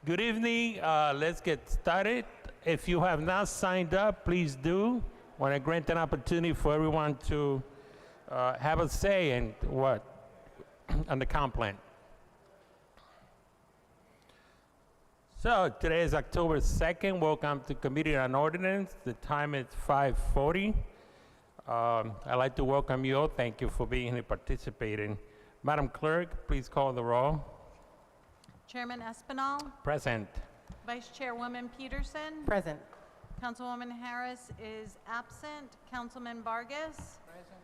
Good evening. Let's get started. If you have not signed up, please do. Want to grant an opportunity for everyone to have a say in what on the comp plan. So today is October 2nd. Welcome to Committee on Ordinance. The time is 5:40. I'd like to welcome you all. Thank you for being here and participating. Madam Clerk, please call the roll. Chairman Espinal, Present. Vice Chairwoman Peterson, Present. Councilwoman Harris is absent, Councilman Vargas, present.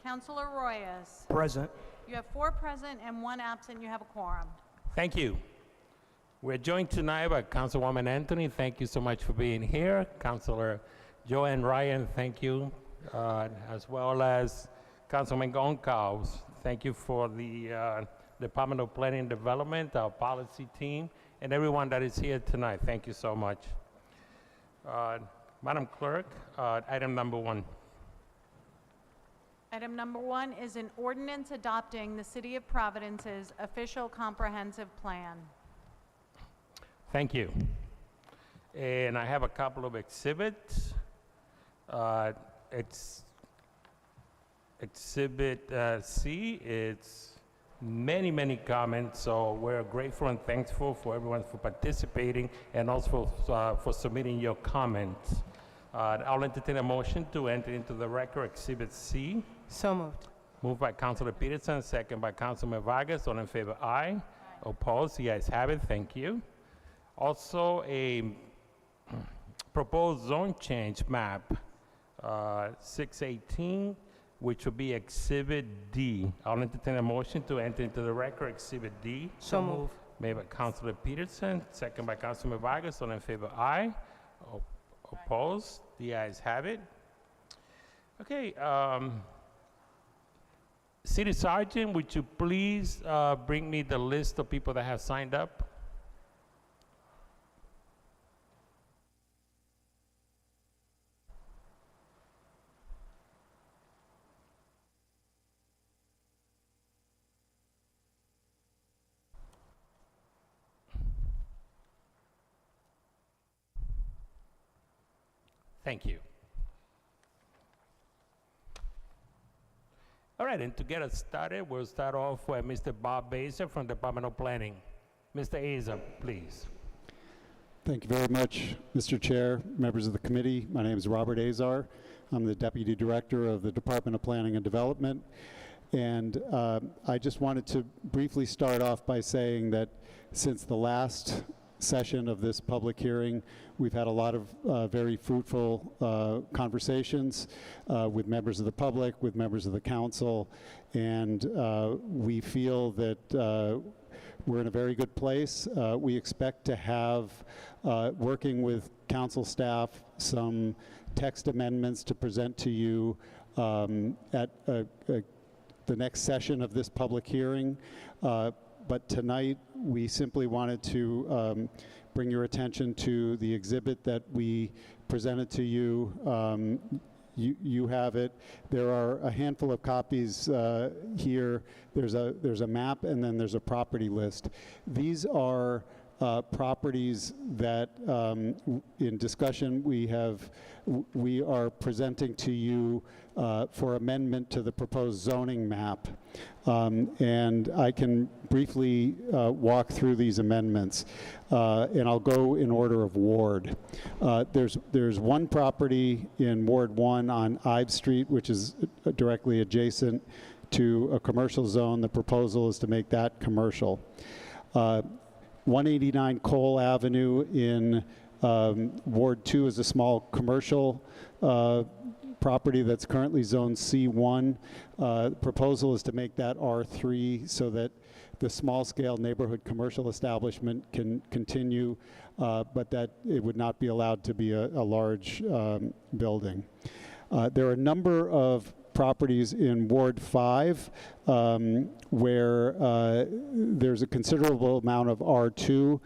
Councilor Royas. Present. You have 4 present and 1 absent. You have a quorum. Thank you. We're joined tonight by Councilwoman Anthony. Thank you so much for being here. Councilor Joanne Ryan, thank you. As well as Councilman Goncalves. Thank you for the Department of Planning and Development, our policy team, and everyone that is here tonight. Thank you so much. Madam Clerk, item number 1. Item number 1 is an ordinance adopting the City of Providence's official comprehensive plan. Thank you. And I have a couple of exhibits. It's Exhibit C. It's many comments, so we're grateful and thankful for everyone for participating and also for submitting your comments. I'll entertain a motion to enter into the record Exhibit C. So moved. Moved by Councilor Peterson, second by Councilman Vargas. All in favor, aye. Opposed? The ayes have it. Thank you. Also, a proposed zone change map, 618, which will be Exhibit D. I'll entertain a motion to enter into the record Exhibit D. So moved. Made by Councilor Peterson, second by Councilman Vargas. All in favor, aye. Opposed? The ayes have it. Okay. City Sergeant, would you please bring me the list of people that have signed up? Thank you. All right, and to get us started, we'll start off with Mr. Bob Baser from Department of Planning. Mr. Aza, please. Thank you very much, Mr. Chair, members of the committee. My name is Robert Azar. I'm the Deputy Director of the Department of Planning and Development. And I just wanted to briefly start off by saying that since the last session of this public hearing, we've had a lot of very fruitful conversations with members of the public, with members of the council, and we feel that we're in a very good place. We expect to have, working with council staff, some text amendments to present to you at the next session of this public hearing. But tonight, we simply wanted to bring your attention to the exhibit that we presented to you. You have it. There are a handful of copies here. There's a map, and then there's a property list. These are properties that, in discussion, we are presenting to you for amendment to the proposed zoning map. And I can briefly walk through these amendments, and I'll go in order of ward. There's one property in Ward 1 on Ives Street, which is directly adjacent to a commercial zone. The proposal is to make that commercial. 189 Cole Avenue in Ward 2 is a small commercial property that's currently zoned C1. Proposal is to make that R3 so that the small-scale neighborhood commercial establishment can continue, but that it would not be allowed to be a large building. There are a number of properties in Ward 5 where there's a considerable amount of R2.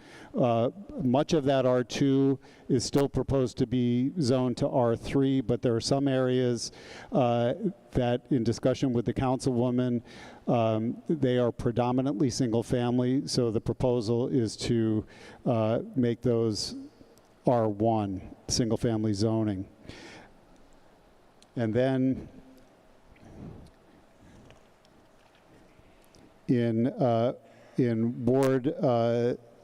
Much of that R2 is still proposed to be zoned to R3, but there are some areas that, in discussion with the councilwoman, they are predominantly single family, so the proposal is to make those R1, single family zoning. And then in Ward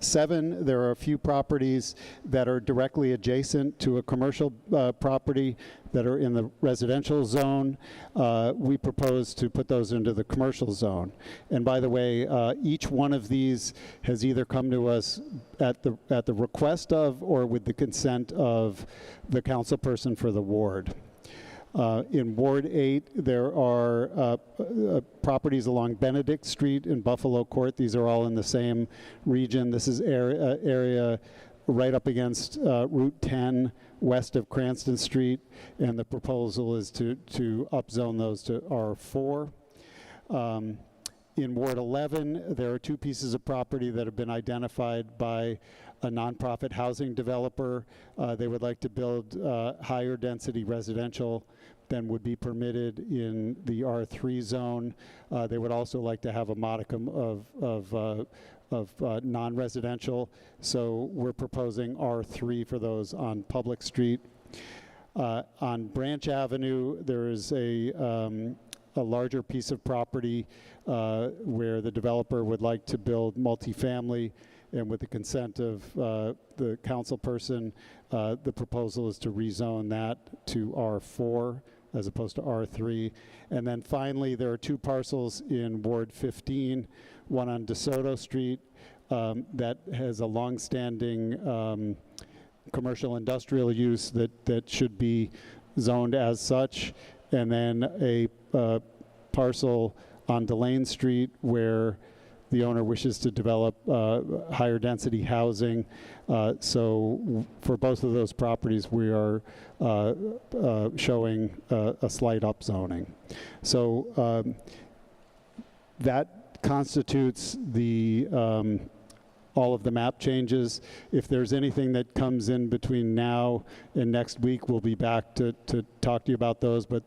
7, there are a few properties that are directly adjacent to a commercial property that are in the residential zone. We propose to put those into the commercial zone. And by the way, each one of these has either come to us at the request of or with the consent of the councilperson for the ward. In Ward 8, there are properties along Benedict Street and Buffalo Court. These are all in the same region. This is area right up against Route 10 west of Cranston Street, and the proposal is to upzone those to R4. In Ward 11, there are two pieces of property that have been identified by a nonprofit housing developer. They would like to build higher density residential than would be permitted in the R3 zone. They would also like to have a modicum of non-residential. So we're proposing R3 for those on Public Street. On Branch Avenue, there is a larger piece of property where the developer would like to build multifamily, and with the consent of the council person, the proposal is to rezone that to R4 as opposed to R3. And then finally, there are two parcels in Ward 15, one on DeSoto Street that has a long-standing commercial industrial use that should be zoned as such, and then a parcel on Delane Street where the owner wishes to develop higher density housing. So for both of those properties, we are showing a slight upzoning. So that constitutes the all of the map changes. If there's anything that comes in between now and next week, we'll be back to talk to you about those, but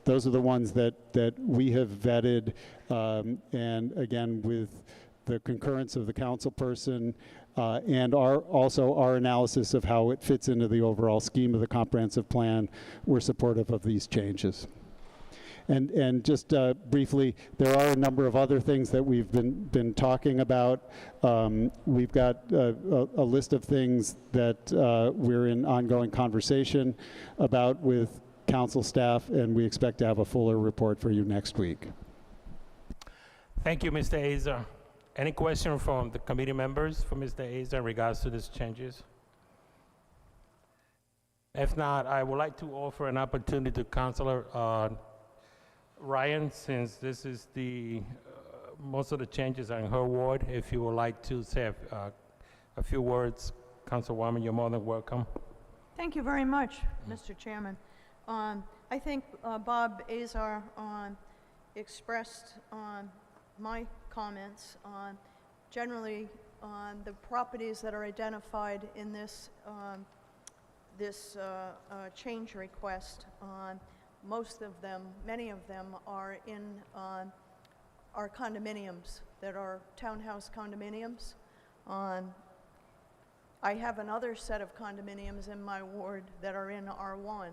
those are the ones that we have vetted, and again, with the concurrence of the council person, and also our analysis of how it fits into the overall scheme of the comprehensive plan, we're supportive of these changes. And just briefly, there are a number of other things that we've been talking about. We've got a list of things that we're in ongoing conversation about with council staff, and we expect to have a fuller report for you next week. Thank you, Mr. Azar. Any question from the committee members for Mr. Azar in regards to these changes? If not, I would like to offer an opportunity to Councilor Ryan, since this is the most of the changes are in her ward. If you would like to say a few words, Councilwoman, you're more than welcome. Thank you very much, Mr. Chairman. I think Bob Azar expressed my comments on generally on the properties that are identified in this change request. Most of them, many of them are in our condominiums that are townhouse condominiums. I have another set of condominiums in my ward that are in R1,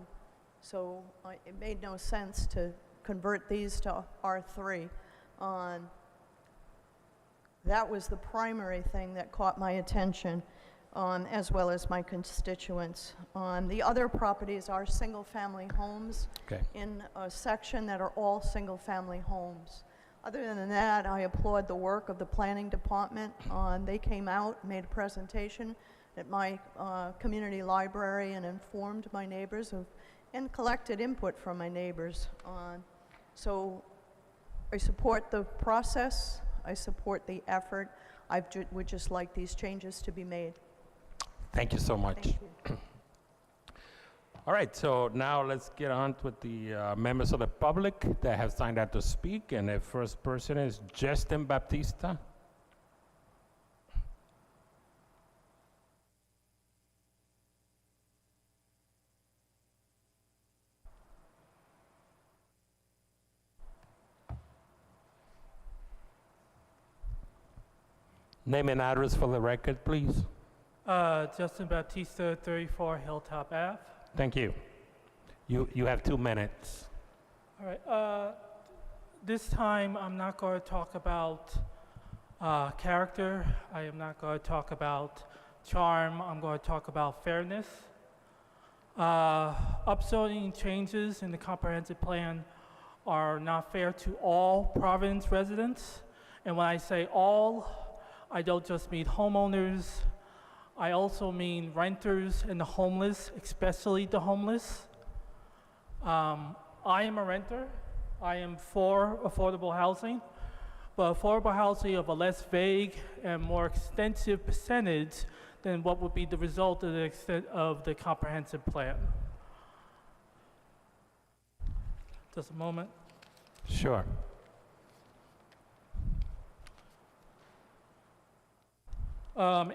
so it made no sense to convert these to R3. That was the primary thing that caught my attention, as well as my constituents. The other properties are single-family homes in a section that are all single-family homes. Other than that, I applaud the work of the planning department. They came out, made a presentation at my community library and informed my neighbors and collected input from my neighbors. So I support the process. I support the effort. I would just like these changes to be made. Thank you so much. Thank you. All right, so now let's get on with the members of the public that have signed up to speak, and the first person is Justin Baptista. Name and address for the record, please. Justin Baptista, 34 Hilltop Ave. Thank you. You have 2 minutes. All right. This time, I'm not going to talk about character. I am not going to talk about charm. I'm going to talk about fairness. Upzoning changes in the comprehensive plan are not fair to all Providence residents. And when I say all, I don't just mean homeowners. I also mean renters and the homeless, especially the homeless. I am a renter. I am for affordable housing, but affordable housing of a less vague and more extensive percentage than what would be the result of the extent of the comprehensive plan. Just a moment. Sure.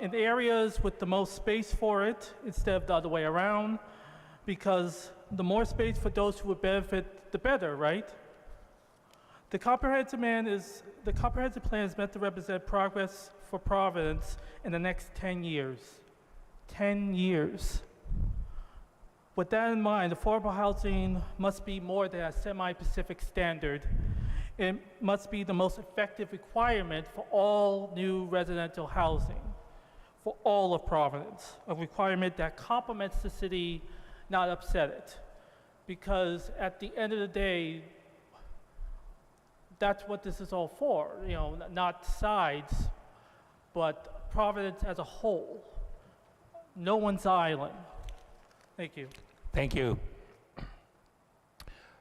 In areas with the most space for it, instead of the other way around, because the more space for those who would benefit, the better, right? The comprehensive plan is meant to represent progress for Providence in the next 10 years. 10 years. With that in mind, affordable housing must be more than a semi-Pacific standard. It must be the most effective requirement for all new residential housing, for all of Providence, a requirement that complements the city, not upset it. Because at the end of the day, that's what this is all for, not sides, but Providence as a whole. No one's island. Thank you. Thank you.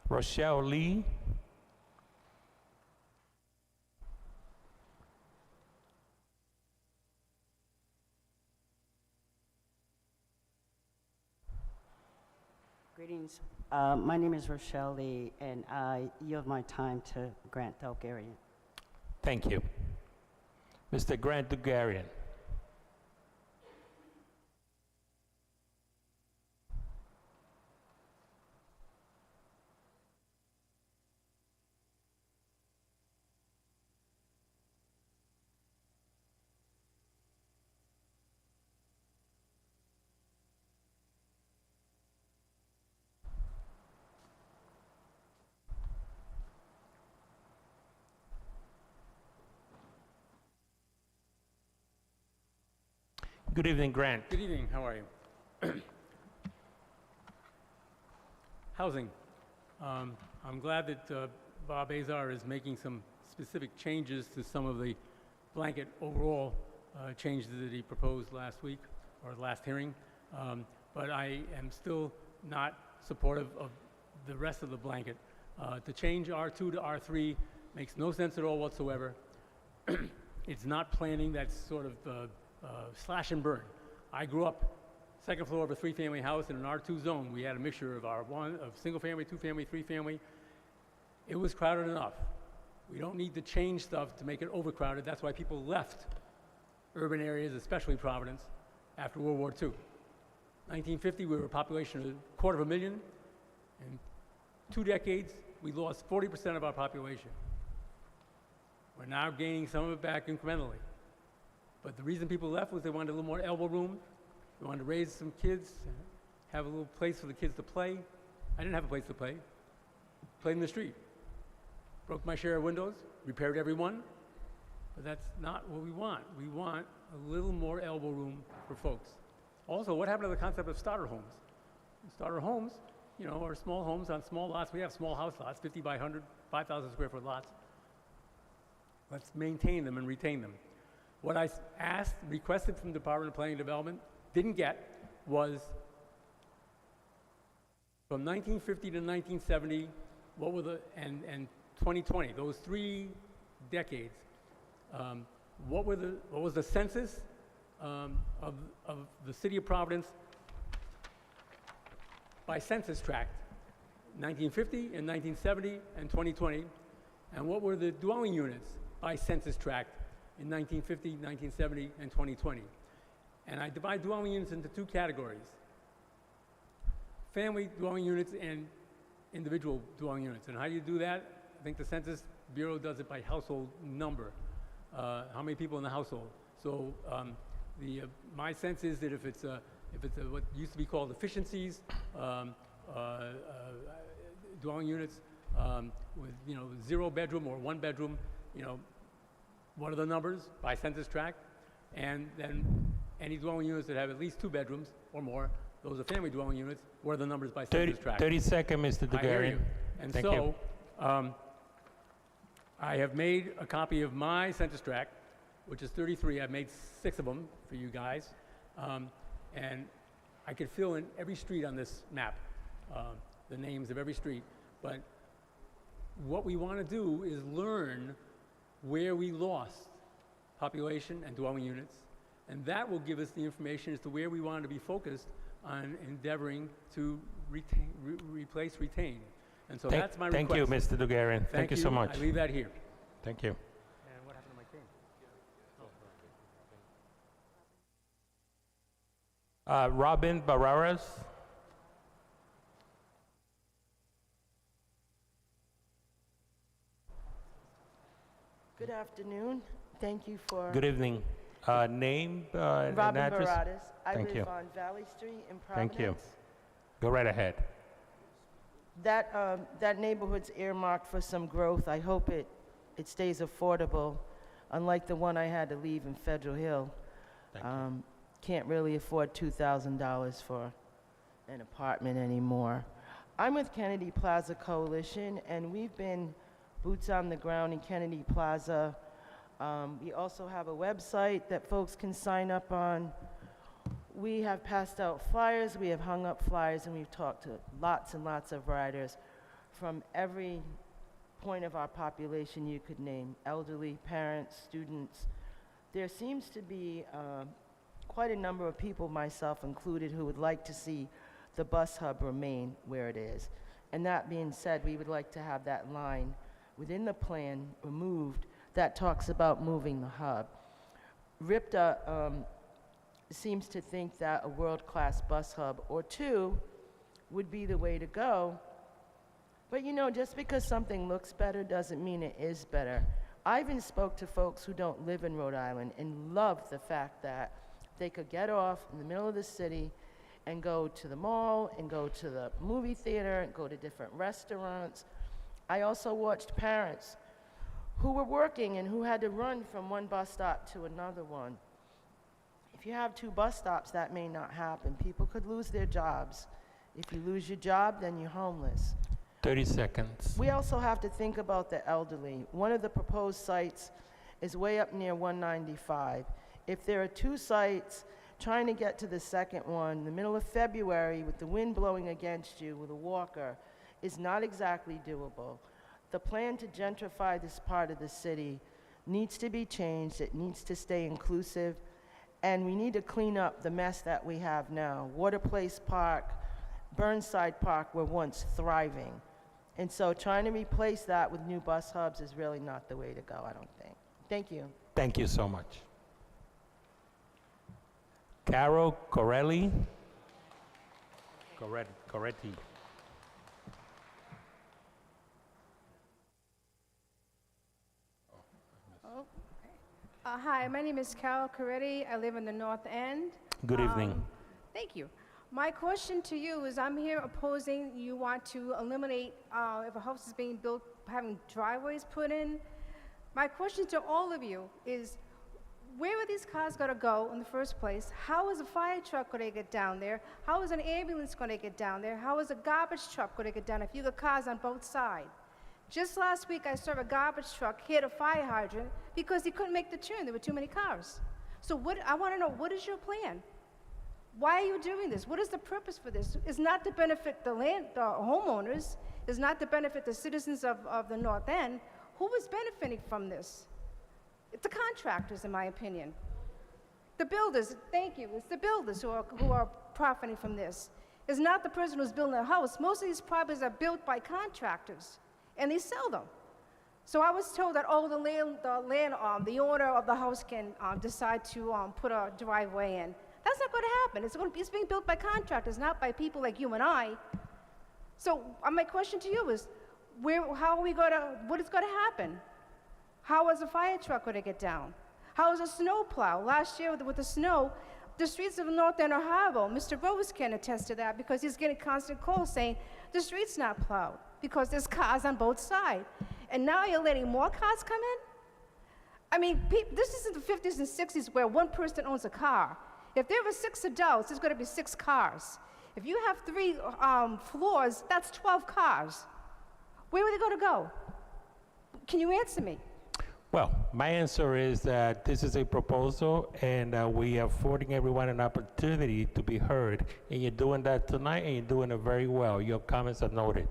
Rochelle Lee. Greetings. My name is Rochelle Lee, and I yield my time to Grant Delgarian. Thank you. Mr. Grant Dugarian. Good evening, Grant. Good evening, how are you? Housing. I'm glad that Bob Azar is making some specific changes to some of the blanket overall changes that he proposed last week or last hearing. But I am still not supportive of the rest of the blanket. To change R2 to R3 makes no sense at all whatsoever. It's not planning, that's sort of slash and burn. I grew up second floor of a 3-family house in an R2 zone. We had a mixture of R1, of single family, 2-family, 3-family. It was crowded enough. We don't need to change stuff to make it overcrowded. That's why people left urban areas, especially Providence, after World War II. 1950, we were a population of 250,000. In 2 decades, we lost 40% of our population. We're now gaining some of it back incrementally. But the reason people left was they wanted a little more elbow room. They wanted to raise some kids, have a little place for the kids to play. I didn't have a place to play. Played in the street. Broke my share of windows, repaired every one. But that's not what we want. We want a little more elbow room for folks. Also, what happened to the concept of starter homes? Starter homes, are small homes on small lots. We have small house lots, 50 by 100, 5,000 square foot lots. Let's maintain them and retain them. What I requested from the Department of Planning and Development, didn't get, was from 1950 to 1970, and 2020, those 3 decades, what was the census of the city of Providence by census tract, 1950 and 1970 and 2020, and what were the dwelling units by census tract in 1950, 1970, and 2020. And I divide dwelling units into two categories: family dwelling units and individual dwelling units. And how do you do that? I think the Census Bureau does it by household number. How many people in the household? So my sense is that if it's what used to be called efficiencies, dwelling units with 0 bedroom or 1 bedroom, what are the numbers by census tract? And then any dwelling units that have at least 2 bedrooms or more, those are family dwelling units. What are the numbers by census tract? 30 seconds, Mr. I hear Dugarian. you. And Thank so, you. I have made a copy of my census tract, which is 33. I've made 6 of them for you guys. And I could fill in every street on this map, the names of every street. But what we want to do is learn where we lost population and dwelling units. And that will give us the information as to where we want to be focused on endeavoring to replace, retain. And so that's my request. Thank you, Mr. Dugarian. Thank you so much. I leave that here. Thank you. And what happened to my cane? Robin Barraras. Good afternoon. Thank you for... Good evening. Name and Robin address? Baradas. I Thank live you. on Valley Street in Thank Providence. you. Go right ahead. That neighborhood's earmarked for some growth. I hope it stays affordable, unlike the one I had to leave in Federal Hill. Thank you. Can't really afford $2,000 for an apartment anymore. I'm with Kennedy Plaza Coalition, and we've been boots on the ground in Kennedy Plaza. We also have a website that folks can sign up on. We have passed out flyers, we have hung up flyers, and we've talked to lots and lots of riders from every point of our population you could name: elderly, parents, students. There seems to be quite a number of people, myself included, who would like to see the bus hub remain where it is. And that being said, we would like to have that line within the plan removed that talks about moving the hub. RIPTA seems to think that a world-class bus hub or 2 would be the way to go. But just because something looks better doesn't mean it is better. I even spoke to folks who don't live in Rhode Island and love the fact that they could get off in the middle of the city and go to the mall and go to the movie theater and go to different restaurants. I also watched parents who were working and who had to run from one bus stop to another one. If you have 2 bus stops, that may not happen. People could lose their jobs. If you lose your job, then you're homeless. 30 seconds. We also have to think about the elderly. One of the proposed sites is way up near 195. If there are 2 sites, trying to get to the second one in the middle of February with the wind blowing against you with a walker is not exactly doable. The plan to gentrify this part of the city needs to be changed. It needs to stay inclusive. And we need to clean up the mess that we have now. Water Place Park, Burnside Park were once thriving. And so trying to replace that with new bus hubs is really not the way to go, I don't think. Thank you. Thank you so much. Carol Corelli. Coretti. Hi, my name is Carol Coretti. I live in the North End. Good evening. Thank you. My question to you is, I'm here opposing you want to eliminate, if a house is being built, having driveways put in. My question to all of you is, where are these cars going to go in the first place? How is a fire truck going to get down there? How is an ambulance going to get down there? How is a garbage truck going to get down if you got cars on both sides? Just last week, I saw a garbage truck hit a fire hydrant because he couldn't make the turn. There were too many cars. So I want to know, what is your plan? Why are you doing this? What is the purpose for this? It's not to benefit the homeowners. It's not to benefit the citizens of the North End. Who is benefiting from this? It's the contractors, in my opinion. The builders, thank you. It's the builders who are profiting from this. It's not the person who's building the house. Most of these properties are built by contractors, and they sell them. So I was told that, oh, the owner of the house can decide to put a driveway in. That's not going to happen. It's being built by contractors, not by people like you and I. So my question to you is, what is going to happen? How is a fire truck going to get down? How is a snow plow? Last year with the snow, the streets of North End are horrible. Mr. Rose can attest to that because he's getting constant calls saying the street's not plowed because there's cars on both sides. And now you're letting more cars come in? I mean, this isn't the 50s and 60s where one person owns a car. If there were 6 adults, there's going to be 6 cars. If you have 3 floors, that's 12 cars. Where are they going to go? Can you answer me? Well, my answer is that this is a proposal, and we are affording everyone an opportunity to be heard. And you're doing that tonight, and you're doing it very well. Your comments are noted.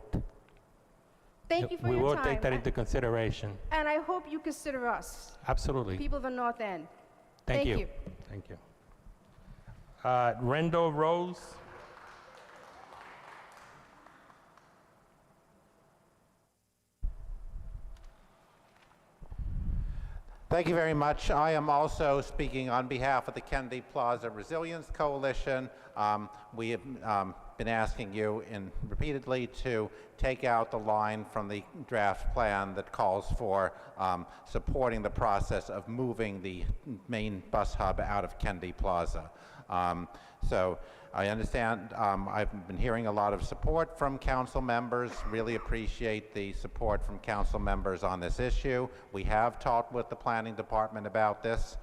Thank you for We your will time. take that into consideration. And I hope you consider us, Absolutely. people of the North End. Thank you. Thank you. Randall Rose. Thank you very much. I am also speaking on behalf of the Kennedy Plaza Resilience Coalition. We have been asking you repeatedly to take out the line from the draft plan that calls for supporting the process of moving the main bus hub out of Kennedy Plaza. So I understand I've been hearing a lot of support from council members. Really appreciate the support from council members on this issue. We have talked with the planning department about this.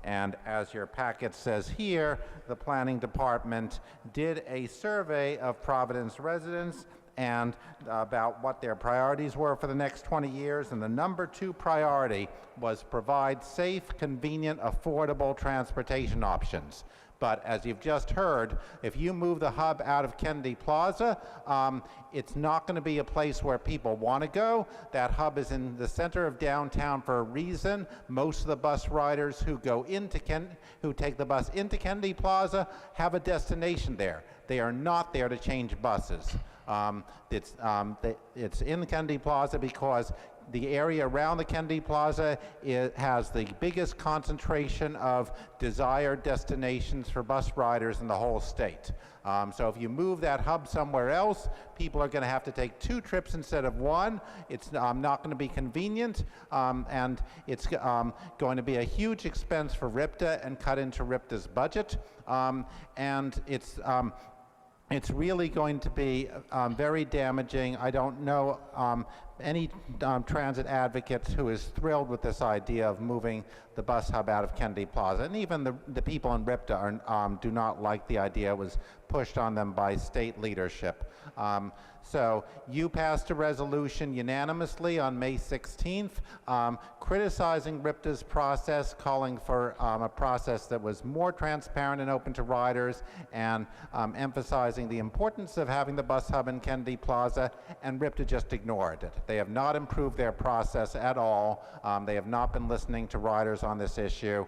And as your packet says here, the planning department did a survey of Providence residents and about what their priorities were for the next 20 years. And the number 2 priority was provide safe, convenient, affordable transportation options. But as you've just heard, if you move the hub out of Kennedy Plaza, it's not going to be a place where people want to go. That hub is in the center of downtown for a reason. Most of the bus riders who take the bus into Kennedy Plaza have a destination there. They are not there to change buses. It's in Kennedy Plaza because the area around the Kennedy Plaza has the biggest concentration of desired destinations for bus riders in the whole state. So if you move that hub somewhere else, people are going to have to take 2 trips instead of 1. It's not going to be convenient, and it's going to be a huge expense for RIPTA and cut into RIPTA's budget. And it's really going to be very damaging. I don't know any transit advocates who is thrilled with this idea of moving the bus hub out of Kennedy Plaza. And even the people in RIPTA do not like the idea. It was pushed on them by state leadership. So you passed a resolution unanimously on May 16th criticizing RIPTA's process, calling for a process that was more transparent and open to riders, and emphasizing the importance of having the bus hub in Kennedy Plaza, and RIPTA just ignored it. They have not improved their process at all. They have not been listening to riders on this issue.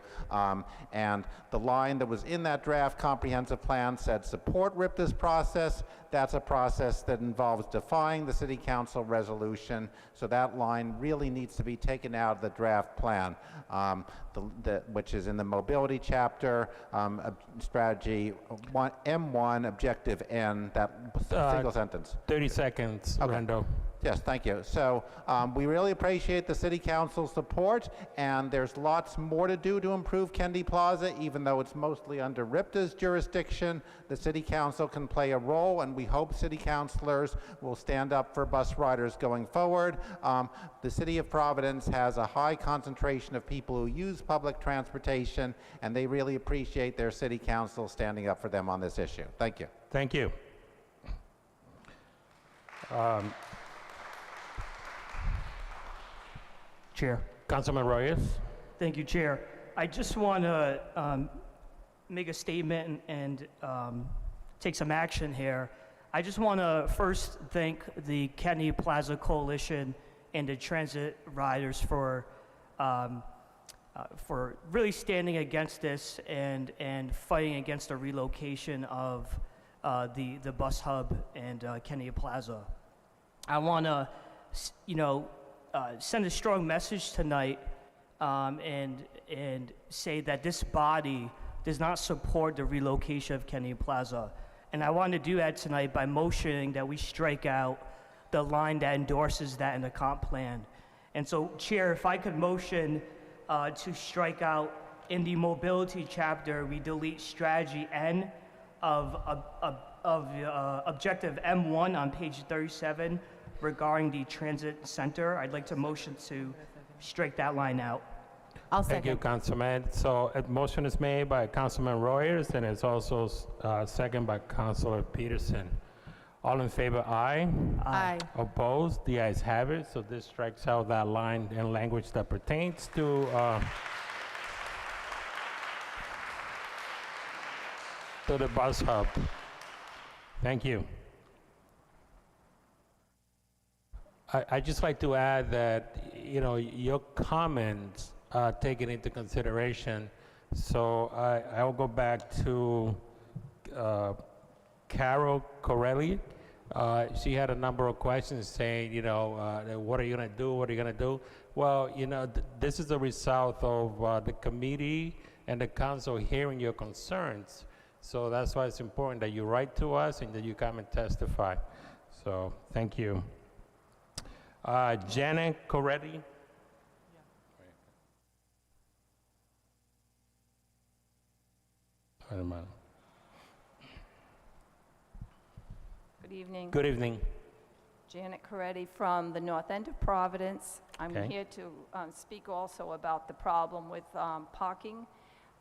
And the line that was in that draft comprehensive plan said support RIPTA's process. That's a process that involves defying the City Council resolution, so that line really needs to be taken out of the draft plan, which is in the mobility chapter, strategy M1, objective N, that single sentence. 30 seconds, Okay. Randall. Yes, thank you. So we really appreciate the City Council's support, and there's lots more to do to improve Kennedy Plaza, even though it's mostly under RIPTA's jurisdiction. The City Council can play a role, and we hope City Councilors will stand up for bus riders going forward. The City of Providence has a high concentration of people who use public transportation, and they really appreciate their City Council standing up for them on this issue. Thank you. Thank you. Chair. Councilman Reyes. Thank you, Chair. I just want to make a statement and take some action here. I just want to first thank the Kennedy Plaza Coalition and the transit riders for really standing against this and fighting against the relocation of the bus hub and Kennedy Plaza. I want to, send a strong message tonight and say that this body does not support the relocation of Kennedy Plaza. And I want to do that tonight by motioning that we strike out the line that endorses that in the comp plan. And so, Chair, if I could motion to strike out in the mobility chapter, we delete strategy N of objective M1 on page 37 regarding the transit center. I'd like to motion to strike that line out. I'll Thank you, Councilman. So a motion is made by Councilman Royers, and it's also second by Councilor Peterson. All in favor, aye. Aye. Opposed? The ayes have it. So this strikes out that line in language that pertains to the bus hub. Thank you. I'd just like to add that, your comments are taken into consideration. So I'll go back to Carol Corelli. She had a number of questions saying, what are you going to do? What are you going to do? Well, this is the result of the committee and the council hearing your concerns. So that's why it's important that you write to us and that you come and testify. So thank you. Janet Corelli. Good evening. Good evening. Janet Coretti from the north end of Providence. I'm Okay. here to speak also about the problem with parking.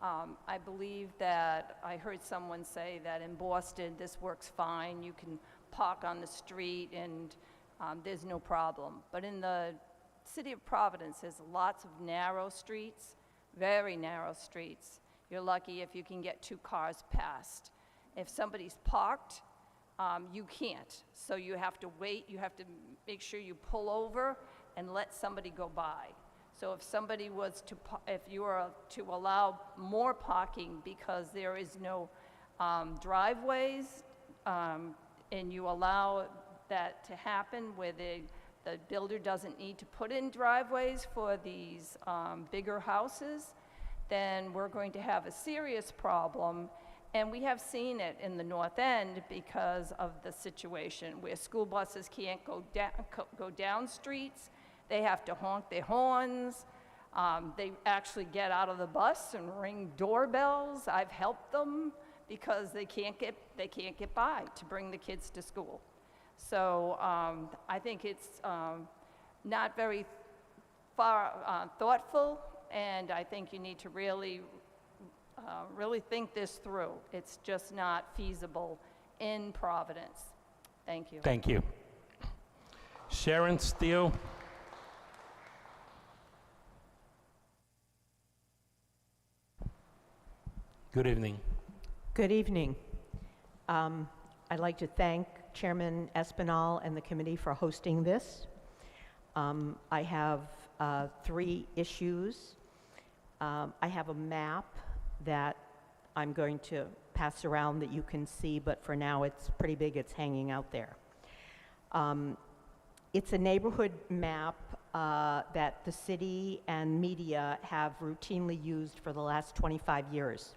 I believe that I heard someone say that in Boston, this works fine. You can park on the street and there's no problem. But in the city of Providence, there's lots of narrow streets, very narrow streets. You're lucky if you can get 2 cars past. If somebody's parked, you can't. So you have to wait, you have to make sure you pull over and let somebody go by. So if somebody was to, if you were to allow more parking because there is no driveways, and you allow that to happen where the builder doesn't need to put in driveways for these bigger houses, then we're going to have a serious problem. And we have seen it in the North End because of the situation where school buses can't go down streets. They have to honk their horns. They actually get out of the bus and ring doorbells. I've helped them because they can't get by to bring the kids to school. So I think it's not very thoughtful, and I think you need to really think this through. It's just not feasible in Providence. Thank you. Thank you. Sharon Steele. Good evening. Good evening. I'd like to thank Chairman Espinal and the committee for hosting this. I have 3 issues. I have a map that I'm going to pass around that you can see, but for now it's pretty big, it's hanging out there. It's a neighborhood map that the city and media have routinely used for the last 25 years.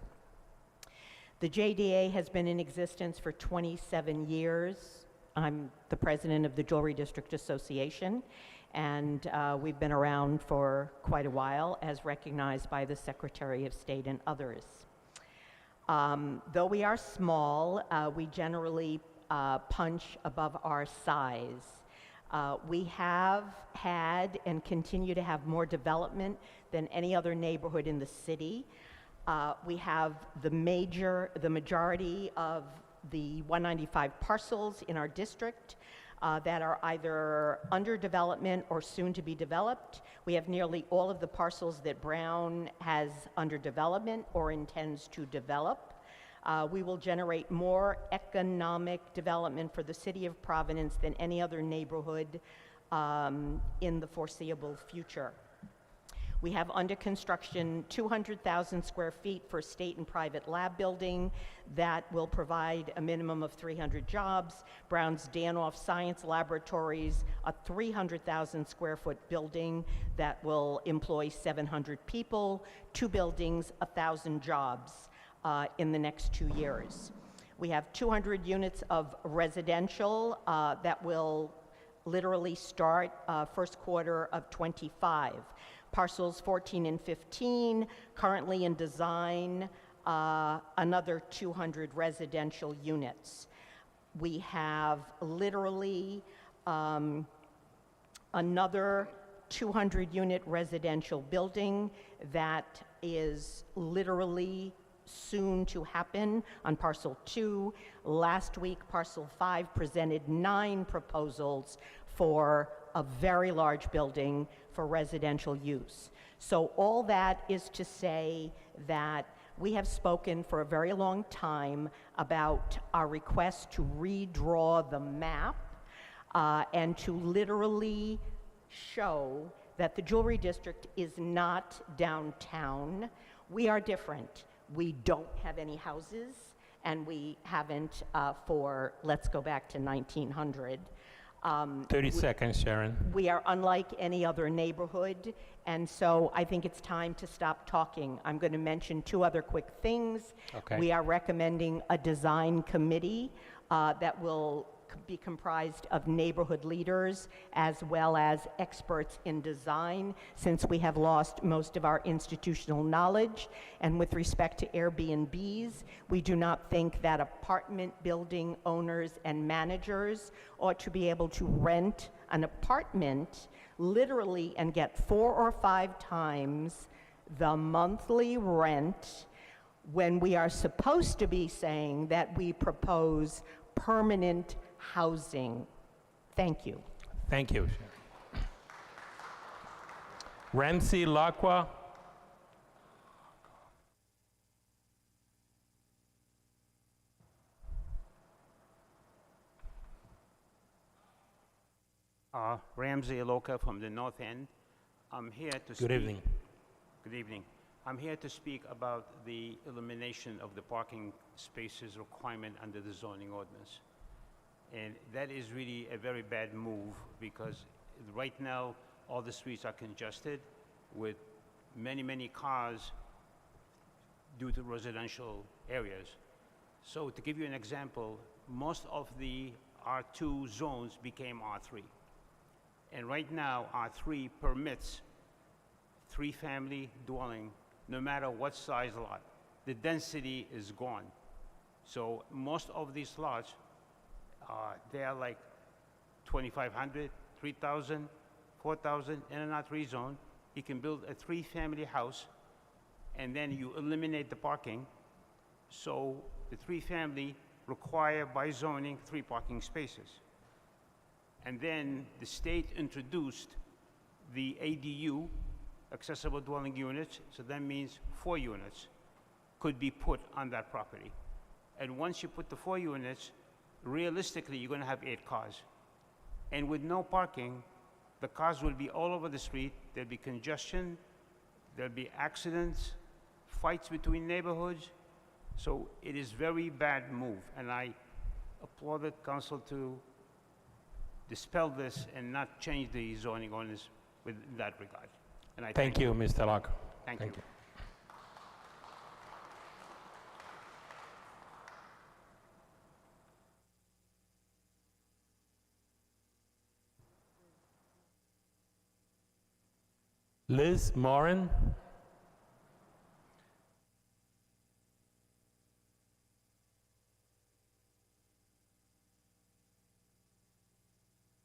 The JDA has been in existence for 27 years. I'm the president of the Jewelry District Association, and we've been around for quite a while, as recognized by the Secretary of State and others. Though we are small, we generally punch above our size. We have had and continue to have more development than any other neighborhood in the city. We have the majority of the 195 parcels in our district that are either under development or soon to be developed. We have nearly all of the parcels that Brown has under development or intends to develop. We will generate more economic development for the city of Providence than any other neighborhood in the foreseeable future. We have under construction 200,000 square feet for state and private lab building that will provide a minimum of 300 jobs. Brown's Danoff Science Laboratories, a 300,000 square foot building that will employ 700 people. 2 buildings, 1,000 jobs in the next 2 years. We have 200 units of residential that will literally start first quarter of '25. Parcels 14 and 15, currently in design, another 200 residential units. We have literally another 200-unit residential building that is literally soon to happen on parcel 2. Last week, parcel 5 presented 9 proposals for a very large building for residential use. So all that is to say that we have spoken for a very long time about our request to redraw the map and to literally show that the Jewelry District is not downtown. We are different. We don't have any houses, and we haven't for, let's go back to 1900. 30 seconds, Sharon. We are unlike any other neighborhood, and so I think it's time to stop talking. I'm going to mention 2 other quick things. Okay. We are recommending a design committee that will be comprised of neighborhood leaders as well as experts in design, since we have lost most of our institutional knowledge. And with respect to Airbnbs, we do not think that apartment building owners and managers ought to be able to rent an apartment literally and get 4 or 5 times the monthly rent when we are supposed to be saying that we propose permanent housing. Thank you. Thank you, Sharon. Ramsey Lacqua. Ramsey Aloka from the North End. I'm here to speak. Good evening. Good evening. I'm here to speak about the elimination of the parking spaces requirement under the zoning ordinance. And that is really a very bad move, because right now all the streets are congested with many, many cars due to residential areas. So to give you an example, most of the R2 zones became R3. And right now, R3 permits 3-family dwelling, no matter what size lot. The density is gone. So most of these lots, they are like 2,500, 3,000, 4,000 in an R3 zone. You can build a 3-family house, and then you eliminate the parking. So the 3-family require by zoning 3 parking spaces. And then the state introduced the ADU, accessible dwelling units, so that means 4 units could be put on that property. And once you put the 4 units, realistically, you're gonna have 8 cars. And with no parking, the cars will be all over the street, there'll be congestion, there'll be accidents, fights between neighborhoods. So it is very bad move, and I applaud the council to dispel this and not change the zoning ordinance with that regard. And I Thank you, Mr. Locke. Thank you. Liz Moran.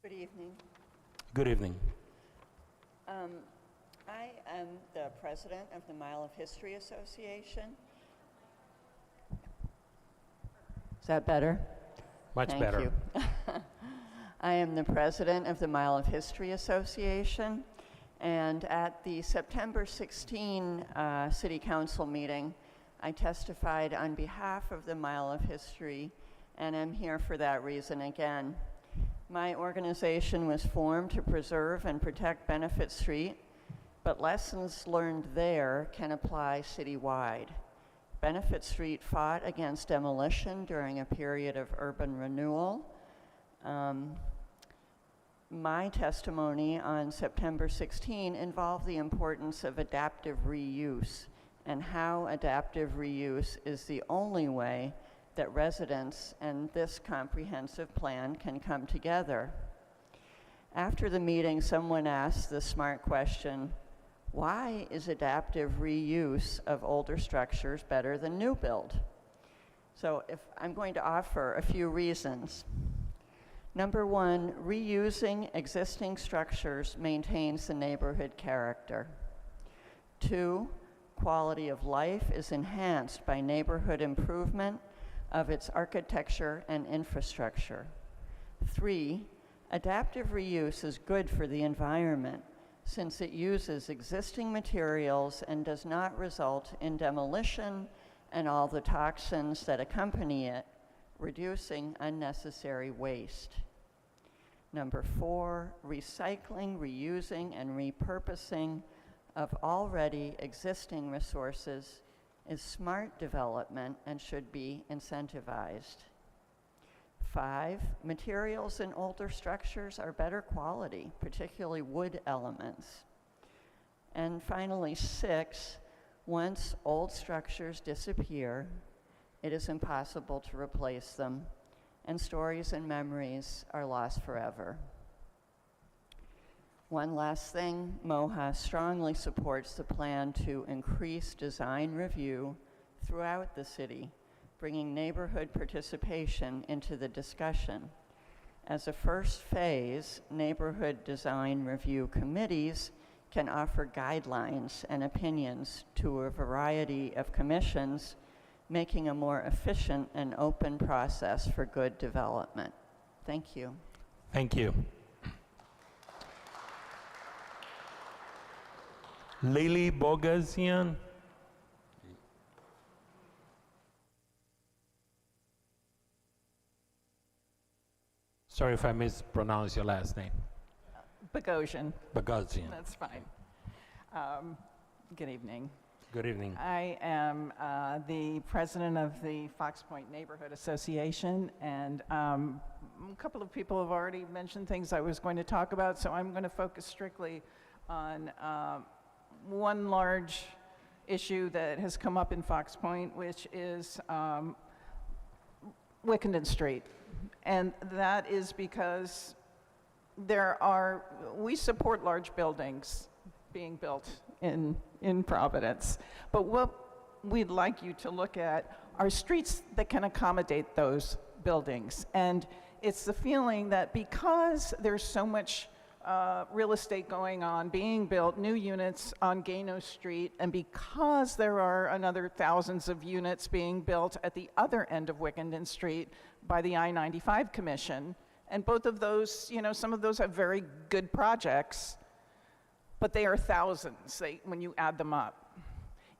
Good evening. Good evening. I am the president of the Mile of History Association. Is that better? Much Thank better. you. I am the president of the Mile of History Association, and at the September 16 City Council meeting, I testified on behalf of the Mile of History, and I'm here for that reason again. My organization was formed to preserve and protect Benefit Street but lessons learned there can apply citywide. Benefit Street fought against demolition during a period of urban renewal. My testimony on September 16 involved the importance of adaptive reuse and how adaptive reuse is the only way that residents and this comprehensive plan can come together. After the meeting, someone asked the smart question, why is adaptive reuse of older structures better than new build? So if I'm going to offer a few reasons. Number one, reusing existing structures maintains the neighborhood character. 2, quality of life is enhanced by neighborhood improvement of its architecture and infrastructure. 3, adaptive reuse is good for the environment since it uses existing materials and does not result in demolition and all the toxins that accompany it, reducing unnecessary waste. Number 4, recycling, reusing, and repurposing of already existing resources is smart development and should be incentivized. 5, materials in older structures are better quality, particularly wood elements. And finally, 6, once old structures disappear, it is impossible to replace them, and stories and memories are lost forever. One last thing, MOHA strongly supports the plan to increase design review throughout the city, bringing neighborhood participation into the discussion. As a first phase, neighborhood design review committees can offer guidelines and opinions to a variety of commissions, making a more efficient and open process for good development. Thank you. Thank you. Lily Bogazian. Sorry if I mispronounced your last name. Bogosian. Bogosian. That's fine. Good evening. Good evening. I am the president of the Fox Point Neighborhood Association, and a couple of people have already mentioned things I was going to talk about, so I'm going to focus strictly on one large issue that has come up in Fox Point, which is Wickenden Street. And that is because we support large buildings being built in Providence. But what we'd like you to look at are streets that can accommodate those buildings. And it's the feeling that because there's so much real estate going on, being built, new units on Gano Street, and because there are another thousands of units being built at the other end of Wickenden Street by the I-95 Commission, and both of those, some of those have very good projects, but they are thousands when you add them up.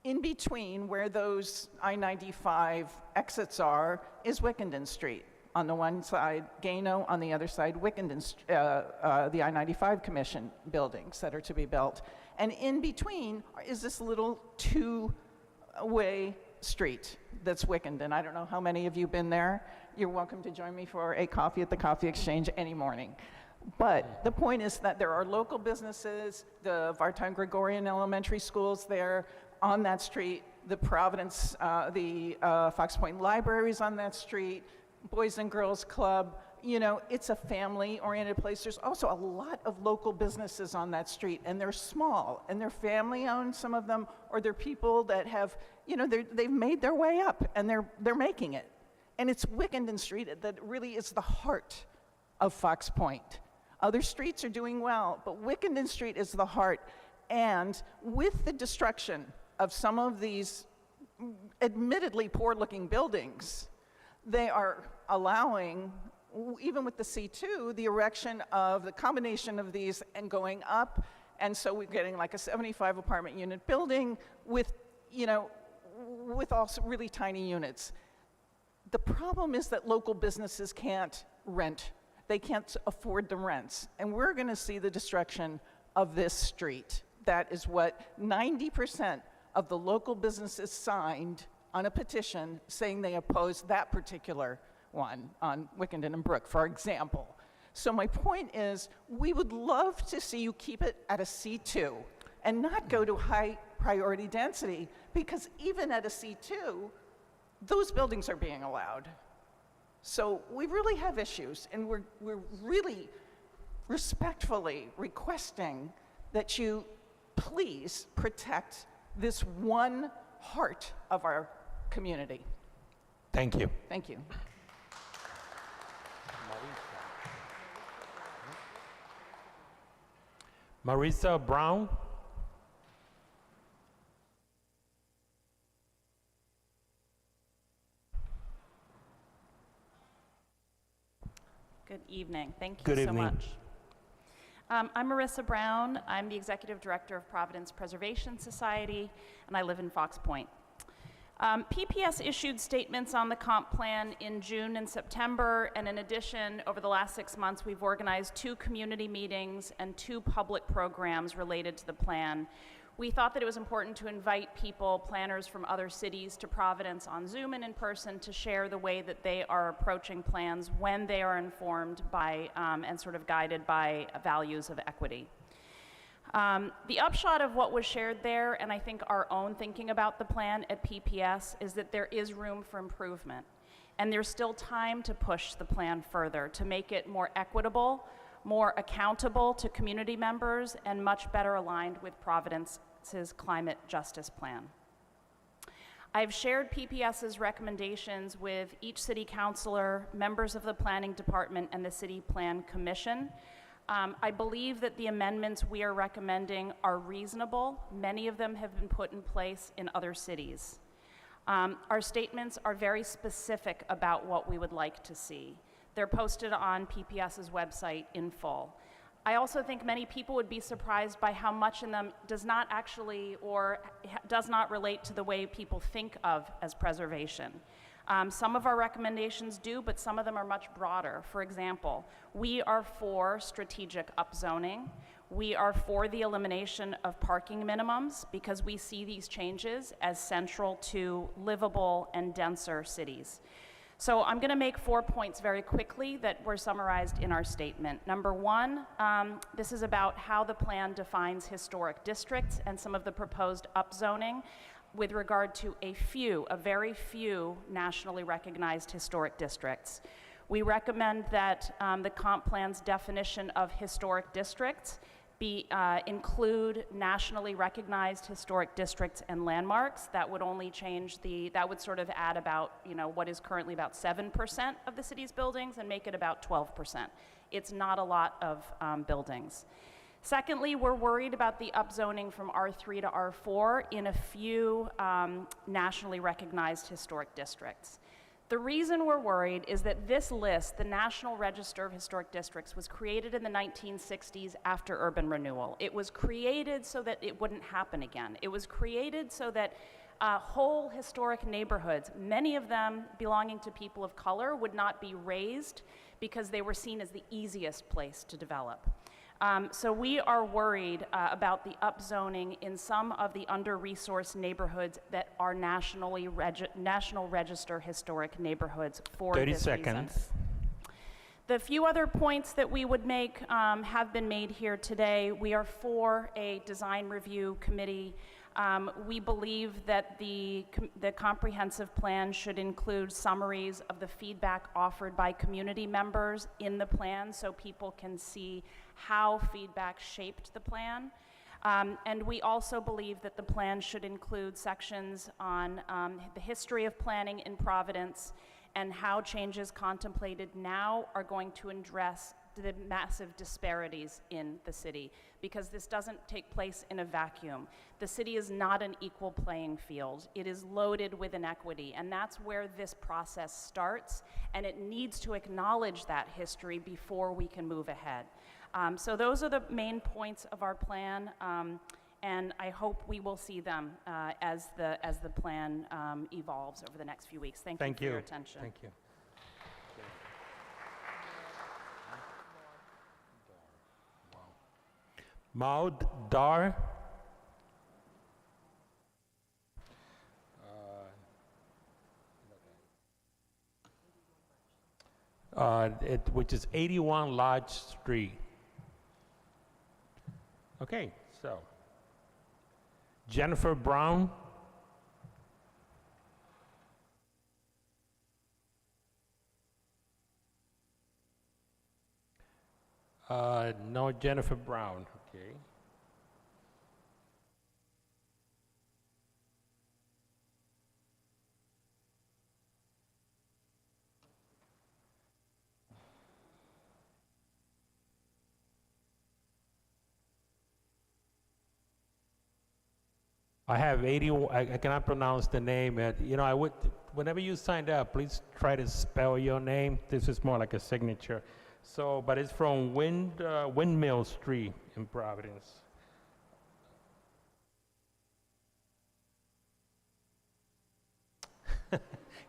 In between where those I-95 exits are is Wickenden Street. On the one side, Gano, on the other side, Wickenden, the I-95 Commission buildings that are to be built. And in between is this little two-way street that's Wickenden. I don't know how many of you have been there. You're welcome to join me for a coffee at the Coffee Exchange any morning. But the point is that there are local businesses, the Vartan Gregorian Elementary Schools there on that street, the Providence, the Fox Point Libraries on that street, Boys and Girls Club. It's a family-oriented place. There's also a lot of local businesses on that street, and they're small, and they're family-owned, some of them, or they're people that have, they've made their way up, and they're making it. And it's Wickenden Street that really is the heart of Fox Point. Other streets are doing well, but Wickenden Street is the heart. And with the destruction of some of these admittedly poor-looking buildings, they are allowing, even with the C2, the erection of the combination of these and going up. And so we're getting like a 75 apartment unit building with, with also really tiny units. The problem is that local businesses can't rent. They can't afford the rents. And we're going to see the destruction of this street that is what 90% of the local businesses signed on a petition saying they oppose that particular one on Wickenden and Brook, for example. So my point is, we would love to see you keep it at a C2 and not go to high priority density, because even at a C2, those buildings are being allowed. So we really have issues, and we're really respectfully requesting that you please protect this one heart of our community. Thank you. Thank you. Marisa Brown. Good evening. Thank you Good so evening. much. I'm Marissa Brown. I'm the Executive Director of Providence Preservation Society, and I live in Fox Point. PPS issued statements on the comp plan in June and September, and in addition, over the last 6 months, we've organized 2 community meetings and 2 public programs related to the plan. We thought that it was important to invite people, planners from other cities, to Providence on Zoom and in person to share the way that they are approaching plans when they are informed by and sort of guided by values of equity. The upshot of what was shared there, and I think our own thinking about the plan at PPS, is that there is room for improvement. And there's still time to push the plan further, to make it more equitable, more accountable to community members, and much better aligned with Providence's climate justice plan. I've shared PPS's recommendations with each city councilor, members of the planning department, and the city plan commission. I believe that the amendments we are recommending are reasonable. Many of them have been put in place in other cities. Our statements are very specific about what we would like to see. They're posted on PPS's website in full. I also think many people would be surprised by how much in them does not actually or does not relate to the way people think of as preservation. Some of our recommendations do, but some of them are much broader. For example, we are for strategic upzoning. We are for the elimination of parking minimums because we see these changes as central to livable and denser cities. So I'm going to make 4 points very quickly that were summarized in our statement. Number 1, this is about how the plan defines historic districts and some of the proposed upzoning with regard to a very few nationally recognized historic districts. We recommend that the comp plan's definition of historic districts include nationally recognized historic districts and landmarks. That would only change that would sort of add about, what is currently about 7% of the city's buildings and make it about 12%. It's not a lot of buildings. Secondly, we're worried about the upzoning from R3 to R4 in a few nationally recognized historic districts. The reason we're worried is that this list, the National Register of Historic Districts, was created in the 1960s after urban renewal. It was created so that it wouldn't happen again. It was created so that whole historic neighborhoods, many of them belonging to people of color, would not be razed because they were seen as the easiest place to develop. So we are worried about the upzoning in some of the under-resourced neighborhoods that are National Register historic neighborhoods for 30 this seconds. reason. The few other points that we would make have been made here today. We are for a design review committee. We believe that the comprehensive plan should include summaries of the feedback offered by community members in the plan so people can see how feedback shaped the plan. And we also believe that the plan should include sections on the history of planning in Providence and how changes contemplated now are going to address the massive disparities in the city, because this doesn't take place in a vacuum. The city is not an equal playing field. It is loaded with inequity, and that's where this process starts, and it needs to acknowledge that history before we can move ahead. So those are the main points of our plan, and I hope we will see them as the plan evolves over the next few weeks. Thank you for your attention. Thank you. Maud Dar. which is 81 Lodge Street. Okay, so Jennifer Brown. No, Jennifer Brown. Okay. I have 80, I cannot pronounce the name. You know, whenever you signed up, please try to spell your name. This is more like a signature. So, but it's from Windmill Street in Providence.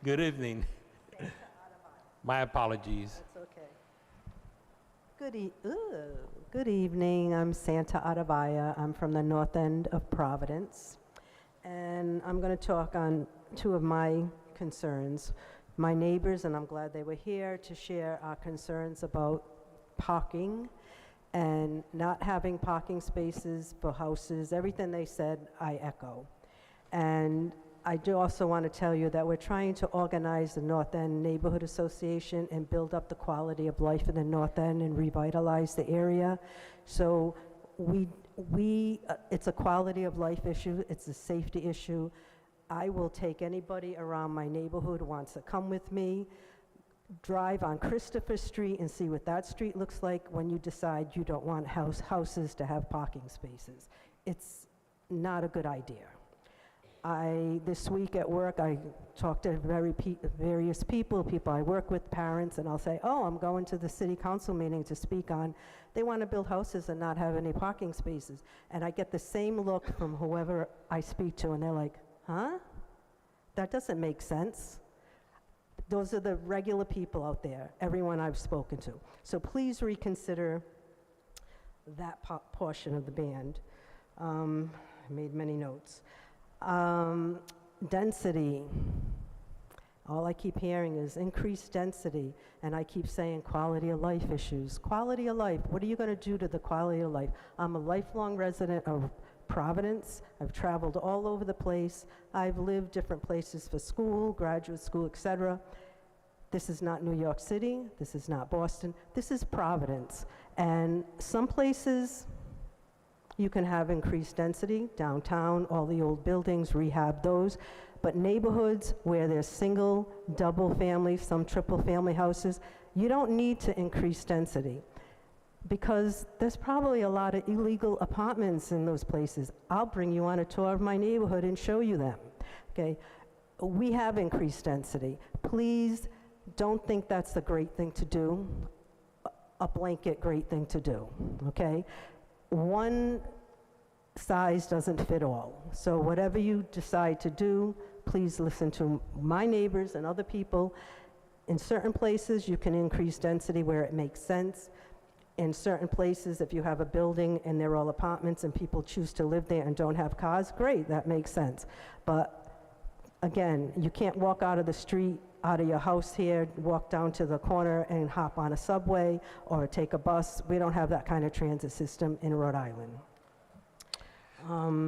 Good evening. My apologies. That's okay. Good evening. I'm Santa Adavaya. I'm from the north end of Providence. And I'm going to talk on two of my concerns. My neighbors, and I'm glad they were here to share our concerns about parking and not having parking spaces for houses. Everything they said, I echo. And I do also want to tell you that we're trying to organize the North End Neighborhood Association and build up the quality of life in the North End and revitalize the area. So it's a quality of life issue, it's a safety issue. I will take anybody around my neighborhood who wants to come with me, drive on Christopher Street and see what that street looks like when you decide you don't want houses to have parking spaces. It's not a good idea. This week at work, I talked to various people I work with, parents, and I'll say, oh, I'm going to the city council meeting to speak on, they want to build houses and not have any parking spaces. And I get the same look from whoever I speak to, and they're like, huh? That doesn't make sense. Those are the regular people out there, everyone I've spoken to. So please reconsider that portion of the band. I made many notes. Density. All I keep hearing is increased density, and I keep saying quality of life issues. Quality of life, what are you going to do to the quality of life? I'm a lifelong resident of Providence. I've traveled all over the place. I've lived different places for school, graduate school, etc. This is not New York City. This is not Boston. This is Providence. And some places, you can have increased density, downtown, all the old buildings, rehab those. But neighborhoods where there's single, double family, some triple family houses, you don't need to increase density because there's probably a lot of illegal apartments in those places. I'll bring you on a tour of my neighborhood and show you them, okay? We have increased density. Please don't think that's the great thing to do, a blanket great thing to do, okay? One size doesn't fit all. So whatever you decide to do, please listen to my neighbors and other people. In certain places, you can increase density where it makes sense. In certain places, if you have a building and they're all apartments and people choose to live there and don't have cars, great, that makes sense. But again, you can't walk out of the street, out of your house here, walk down to the corner and hop on a subway or take a bus. We don't have that kind of transit system in Rhode Island.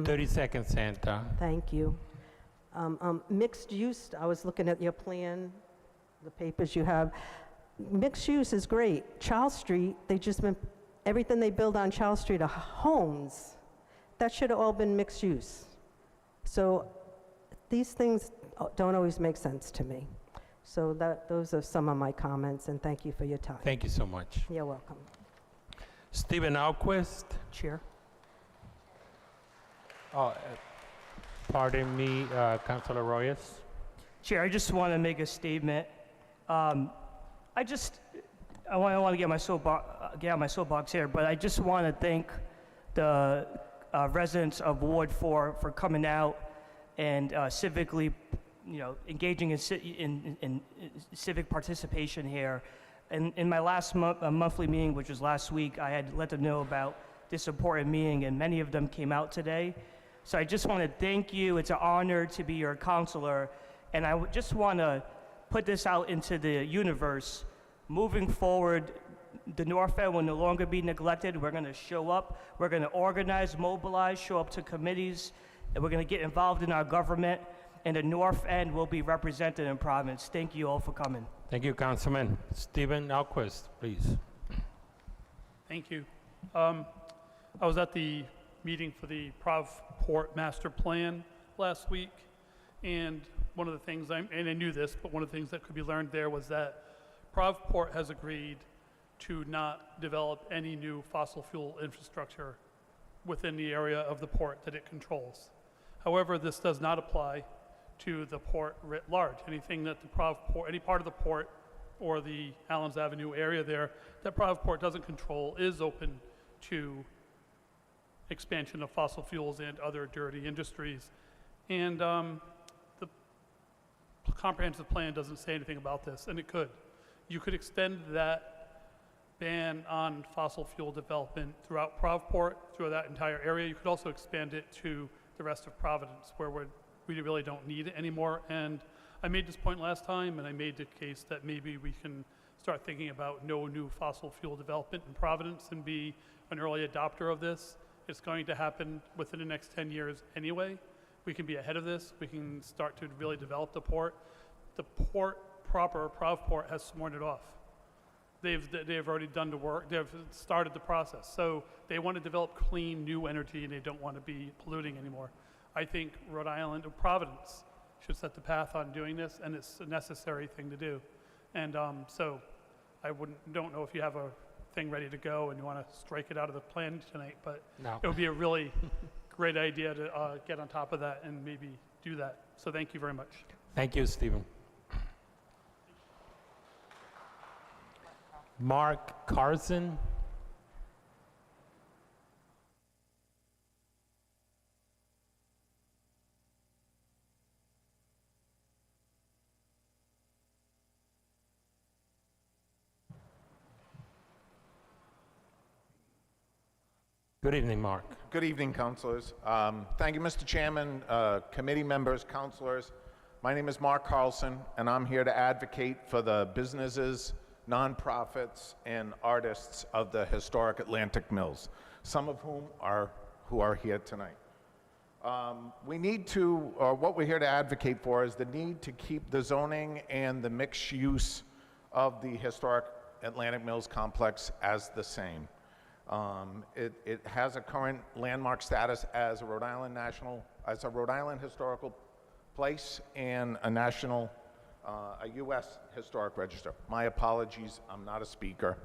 30 seconds, Santa. Thank you. Mixed use, I was looking at your plan, the papers you have. Mixed use is great. Charles Street, everything they build on Charles Street are homes. That should have all been mixed use. So these things don't always make sense to me. So those are some of my comments, and thank you for your time. Thank you so much. You're welcome. Stephen Alquist. Chair. Pardon me, Councilor Royas. Chair, I just want to make a statement. I want to get out my soapbox here, but I just want to thank the residents of Ward 4 for coming out and civically, engaging in civic participation here. And in my last monthly meeting, which was last week, I had let them know about this important meeting, and many of them came out today. So I just want to thank you. It's an honor to be your counselor, and I just want to put this out into the universe. moving forward, the North End will no longer be neglected. We're going to show up. We're going to organize, mobilize, show up to committees, and we're going to get involved in our government, and the North End will be represented in Providence. Thank you all for coming. Thank you, Councilman. Stephen Alquist, please. Thank you. I was at the meeting for the Provport Master Plan last week, and one of the things, and I knew this, but one of the things that could be learned there was that Provport has agreed to not develop any new fossil fuel infrastructure within the area of the port that it controls. However, this does not apply to the port writ large. Anything that the Provport, any part of the port or the Allens Avenue area there that Provport doesn't control is open to expansion of fossil fuels and other dirty industries. And the comprehensive plan doesn't say anything about this, and it could. You could extend that ban on fossil fuel development throughout Provport, through that entire area. You could also expand it to the rest of Providence, where we really don't need it anymore. And I made this point last time, and I made the case that maybe we can start thinking about no new fossil fuel development in Providence and be an early adopter of this. It's going to happen within the next 10 years anyway. We can be ahead of this. We can start to really develop the port. The port proper, Provport, has sworn it off. They've already done the work. They've started the process. So they want to develop clean, new energy, and they don't want to be polluting anymore. I think Rhode Island or Providence should set the path on doing this, and it's a necessary thing to do. And so I don't know if you have a thing ready to go and you want to strike it out of the plan tonight, but No. It would be a really great idea to get on top of that and maybe do that. So thank you very much. Thank you, Stephen. Mark Carson. Good evening, Mark. Good evening, councilors. Thank you, Mr. Chairman, committee members, councilors. My name is Mark Carlson, and I'm here to advocate for the businesses, nonprofits, and artists of the historic Atlantic Mills, some of whom are here tonight. We need to, or what we're here to advocate for is the need to keep the zoning and the mixed use of the historic Atlantic Mills complex as the same. It has a current landmark status as a Rhode Island historical place and a national, a U.S. historic register. My apologies, I'm not a speaker.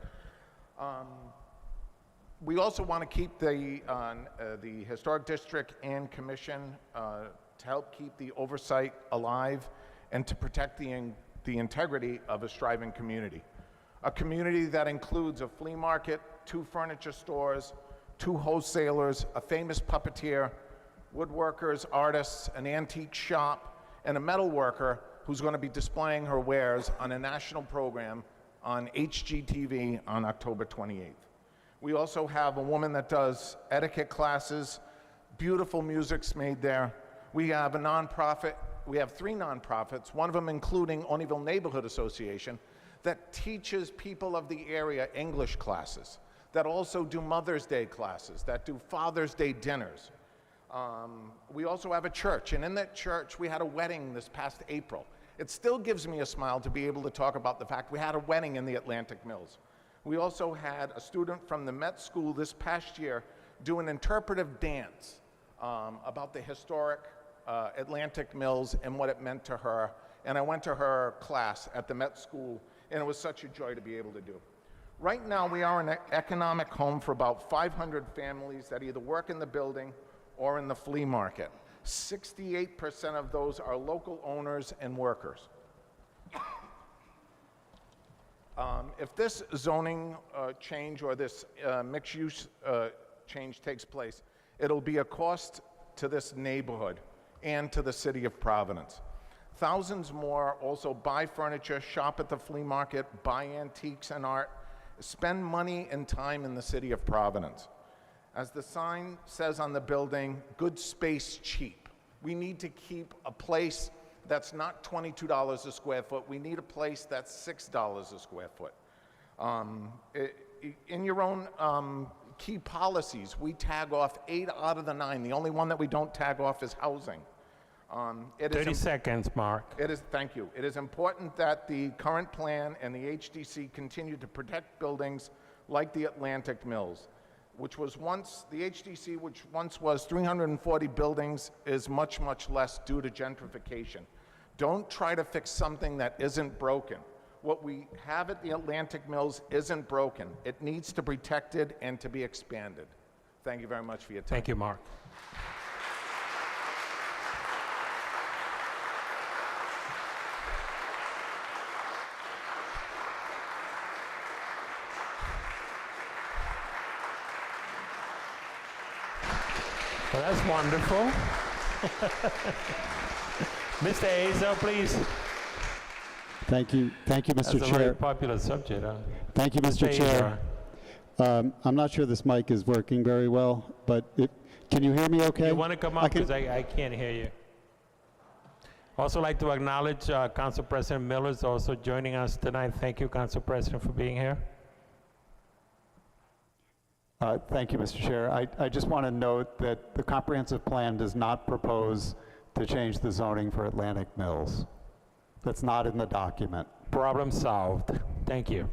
We also want to keep the historic district and commission to help keep the oversight alive and to protect the integrity of a striving community. A community that includes a flea market, 2 furniture stores, 2 wholesalers, a famous puppeteer, woodworkers, artists, an antique shop, and a metal worker who's going to be displaying her wares on a national program on HGTV on October 28th. We also have a woman that does etiquette classes, beautiful music's made there. We have a nonprofit, we have 3 nonprofits, one of them including Oneyville Neighborhood Association, that teaches people of the area English classes, that also do Mother's Day classes, that do Father's Day dinners. We also have a church, and in that church we had a wedding this past April. It still gives me a smile to be able to talk about the fact we had a wedding in the Atlantic Mills. We also had a student from the Met School this past year do an interpretive dance about the historic Atlantic Mills and what it meant to her. And I went to her class at the Met School, and it was such a joy to be able to do. Right now, we are an economic home for about 500 families that either work in the building or in the flea market. 68% of those are local owners and workers. If this zoning change or this mixed use change takes place, it'll be a cost to this neighborhood and to the city of Providence. Thousands more also buy furniture, shop at the flea market, buy antiques and art, spend money and time in the city of Providence. As the sign says on the building, good space cheap. We need to keep a place that's not $22 a square foot. We need a place that's $6 a square foot. In your own key policies, we tag off 8 out of the 9. The only one that we don't tag off is housing. 30 seconds, Mark. Thank you. It is important that the current plan and the HDC continue to protect buildings like the Atlantic Mills, which was once, the HDC, which once was 340 buildings, is much, much less due to gentrification. Don't try to fix something that isn't broken. What we have at the Atlantic Mills isn't broken. It needs to be protected and to be expanded. Thank you very much for your time. Thank you, Mark. Well, that's wonderful. Mr. Azar, please. Thank you, Mr. That's a Chair. very popular subject, huh? Thank you, Mr. Chair. I'm not sure this mic is working very well, but can you hear me okay? You want to come up, because I can't hear you. Also like to acknowledge Council President Miller is also joining us tonight. Thank you, Council President, for being here. Thank you, Mr. Chair. I just want to note that the comprehensive plan does not propose to change the zoning for Atlantic Mills. That's not in the document. Problem solved. Thank you.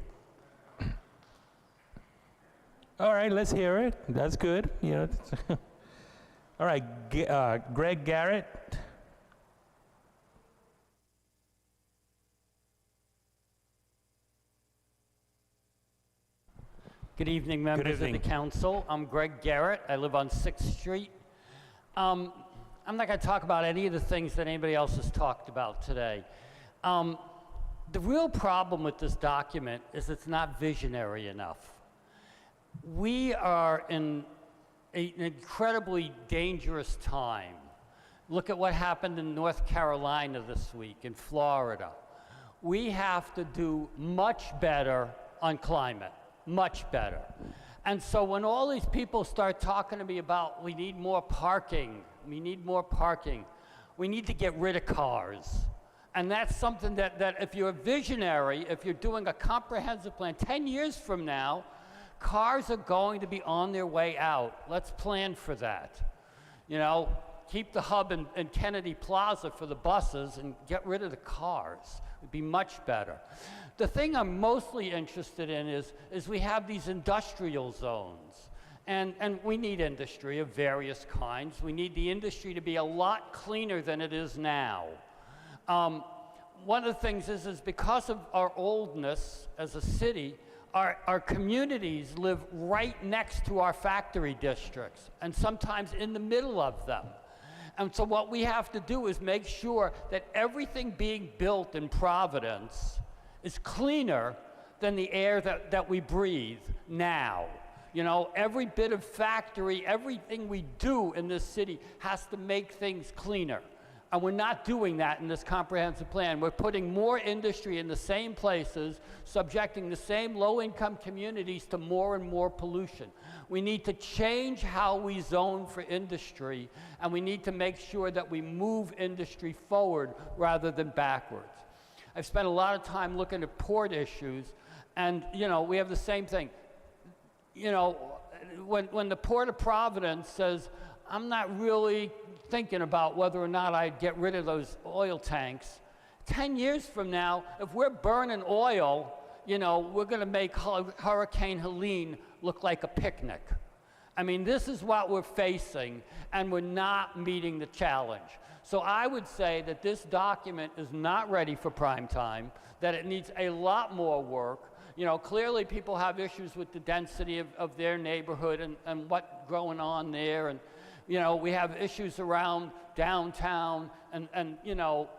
All right, let's hear it. That's good. You know. All right, Greg Garrett. Good evening, members of the council. I'm Greg Garrett. I live on 6th Street. I'm not going to talk about any of the things that anybody else has talked about today. The real problem with this document is it's not visionary enough. We are in an incredibly dangerous time. Look at what happened in North Carolina this week, in Florida. We have to do much better on climate. Much better. And so when all these people start talking to me about we need more parking, we need to get rid of cars. And that's something that if you're a visionary, if you're doing a comprehensive plan, 10 years from now, cars are going to be on their way out. Let's plan for that. You know, keep the hub in Kennedy Plaza for the buses and get rid of the cars. It'd be much better. The thing I'm mostly interested in is we have these industrial zones. And we need industry of various kinds. We need the industry to be a lot cleaner than it is now. One of the things is because of our oldness as a city, our communities live right next to our factory districts, and sometimes in the middle of them. And so what we have to do is make sure that everything being built in Providence is cleaner than the air that we breathe now. You know, every bit of factory, everything we do in this city has to make things cleaner. And we're not doing that in this comprehensive plan. We're putting more industry in the same places, subjecting the same low-income communities to more and more pollution. We need to change how we zone for industry, and we need to make sure that we move industry forward rather than backwards. I've spent a lot of time looking at port issues, and, you know, we have the same thing. You know, when the Port of Providence says, I'm not really thinking about whether or not I'd get rid of those oil tanks, 10 years from now, if we're burning oil, you know, we're going to make Hurricane Helene look like a picnic. I mean, this is what we're facing, and we're not meeting the challenge. So I would say that this document is not ready for prime time, that it needs a lot more work. You know, clearly people have issues with the density of their neighborhood and what's going on there. And, you know, we have issues around downtown. And you know,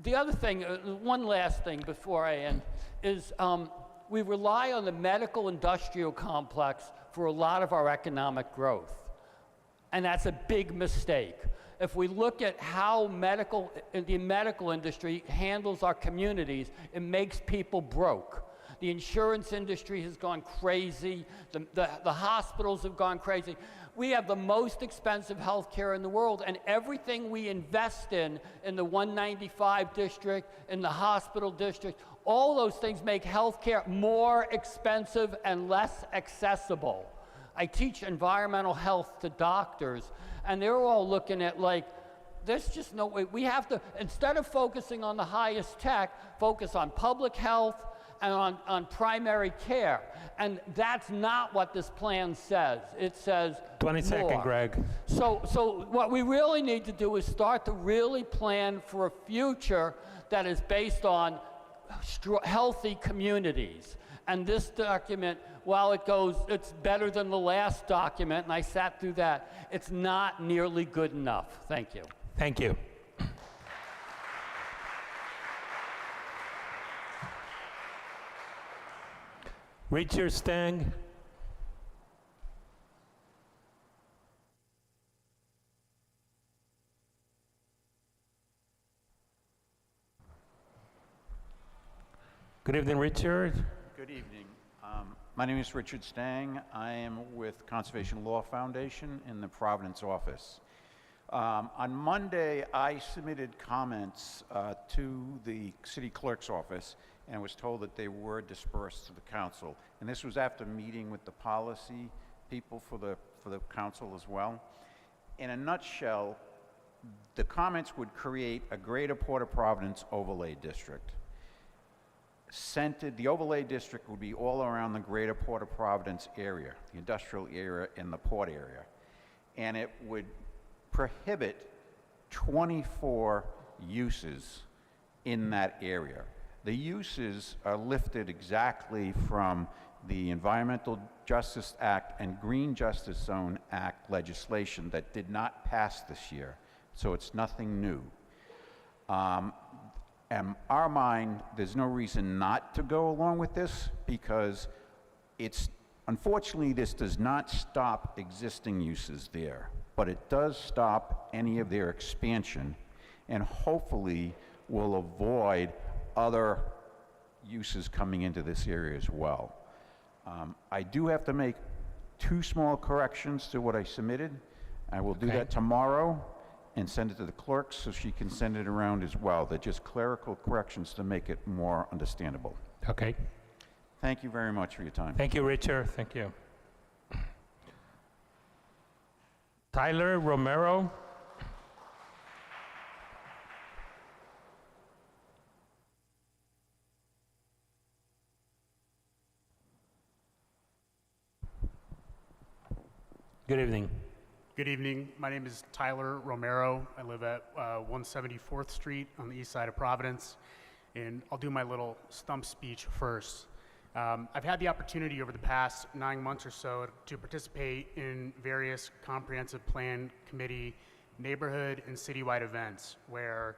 the other thing, one last thing before I end, is we rely on the medical industrial complex for a lot of our economic growth. And that's a big mistake. If we look at how the medical industry handles our communities, it makes people broke. The insurance industry has gone crazy. The hospitals have gone crazy. We have the most expensive health care in the world, and everything we invest in the 195 district, in the hospital district, All those things make healthcare more expensive and less accessible. I teach environmental health to doctors, and they're all looking at like, there's just no way. We have to, instead of focusing on the highest tech, focus on public health and on primary care. And that's not what this plan says. It says 22nd, Greg. So what we really need to do is start to really plan for a future that is based on healthy communities. And this document, while it's better than the last document, and I sat through that, it's not nearly good enough. Thank you. Thank you. Richard Stang. Good evening, Richard. Good evening. My name is Richard Stang. I am with Conservation Law Foundation in the Providence office. On Monday, I submitted comments to the city clerk's office and was told that they were dispersed to the council. And this was after meeting with the policy people for the council as well. In a nutshell, the comments would create a greater Port of Providence overlay district. The overlay district would be all around the greater Port of Providence area, the industrial area and the port area. And it would prohibit 24 uses in that area. The uses are lifted exactly from the Environmental Justice Act and Green Justice Zone Act legislation that did not pass this year. So it's nothing new. In our mind, there's no reason not to go along with this because unfortunately, this does not stop existing uses there, but it does stop any of their expansion and hopefully will avoid other uses coming into this area as well. I do have to make 2 small corrections to what I submitted. I will do that tomorrow and send it to the clerk so she can send it around as well. They're just clerical corrections to make it more understandable. Okay. Thank you very much for your time. Thank you, Richard. Thank you. Tyler Romero. Good evening. Good evening. My name is Tyler Romero. I live at 174th Street on the east side of Providence, and I'll do my little stump speech first. I've had the opportunity over the past 9 months or so to participate in various comprehensive plan committee neighborhood and citywide events where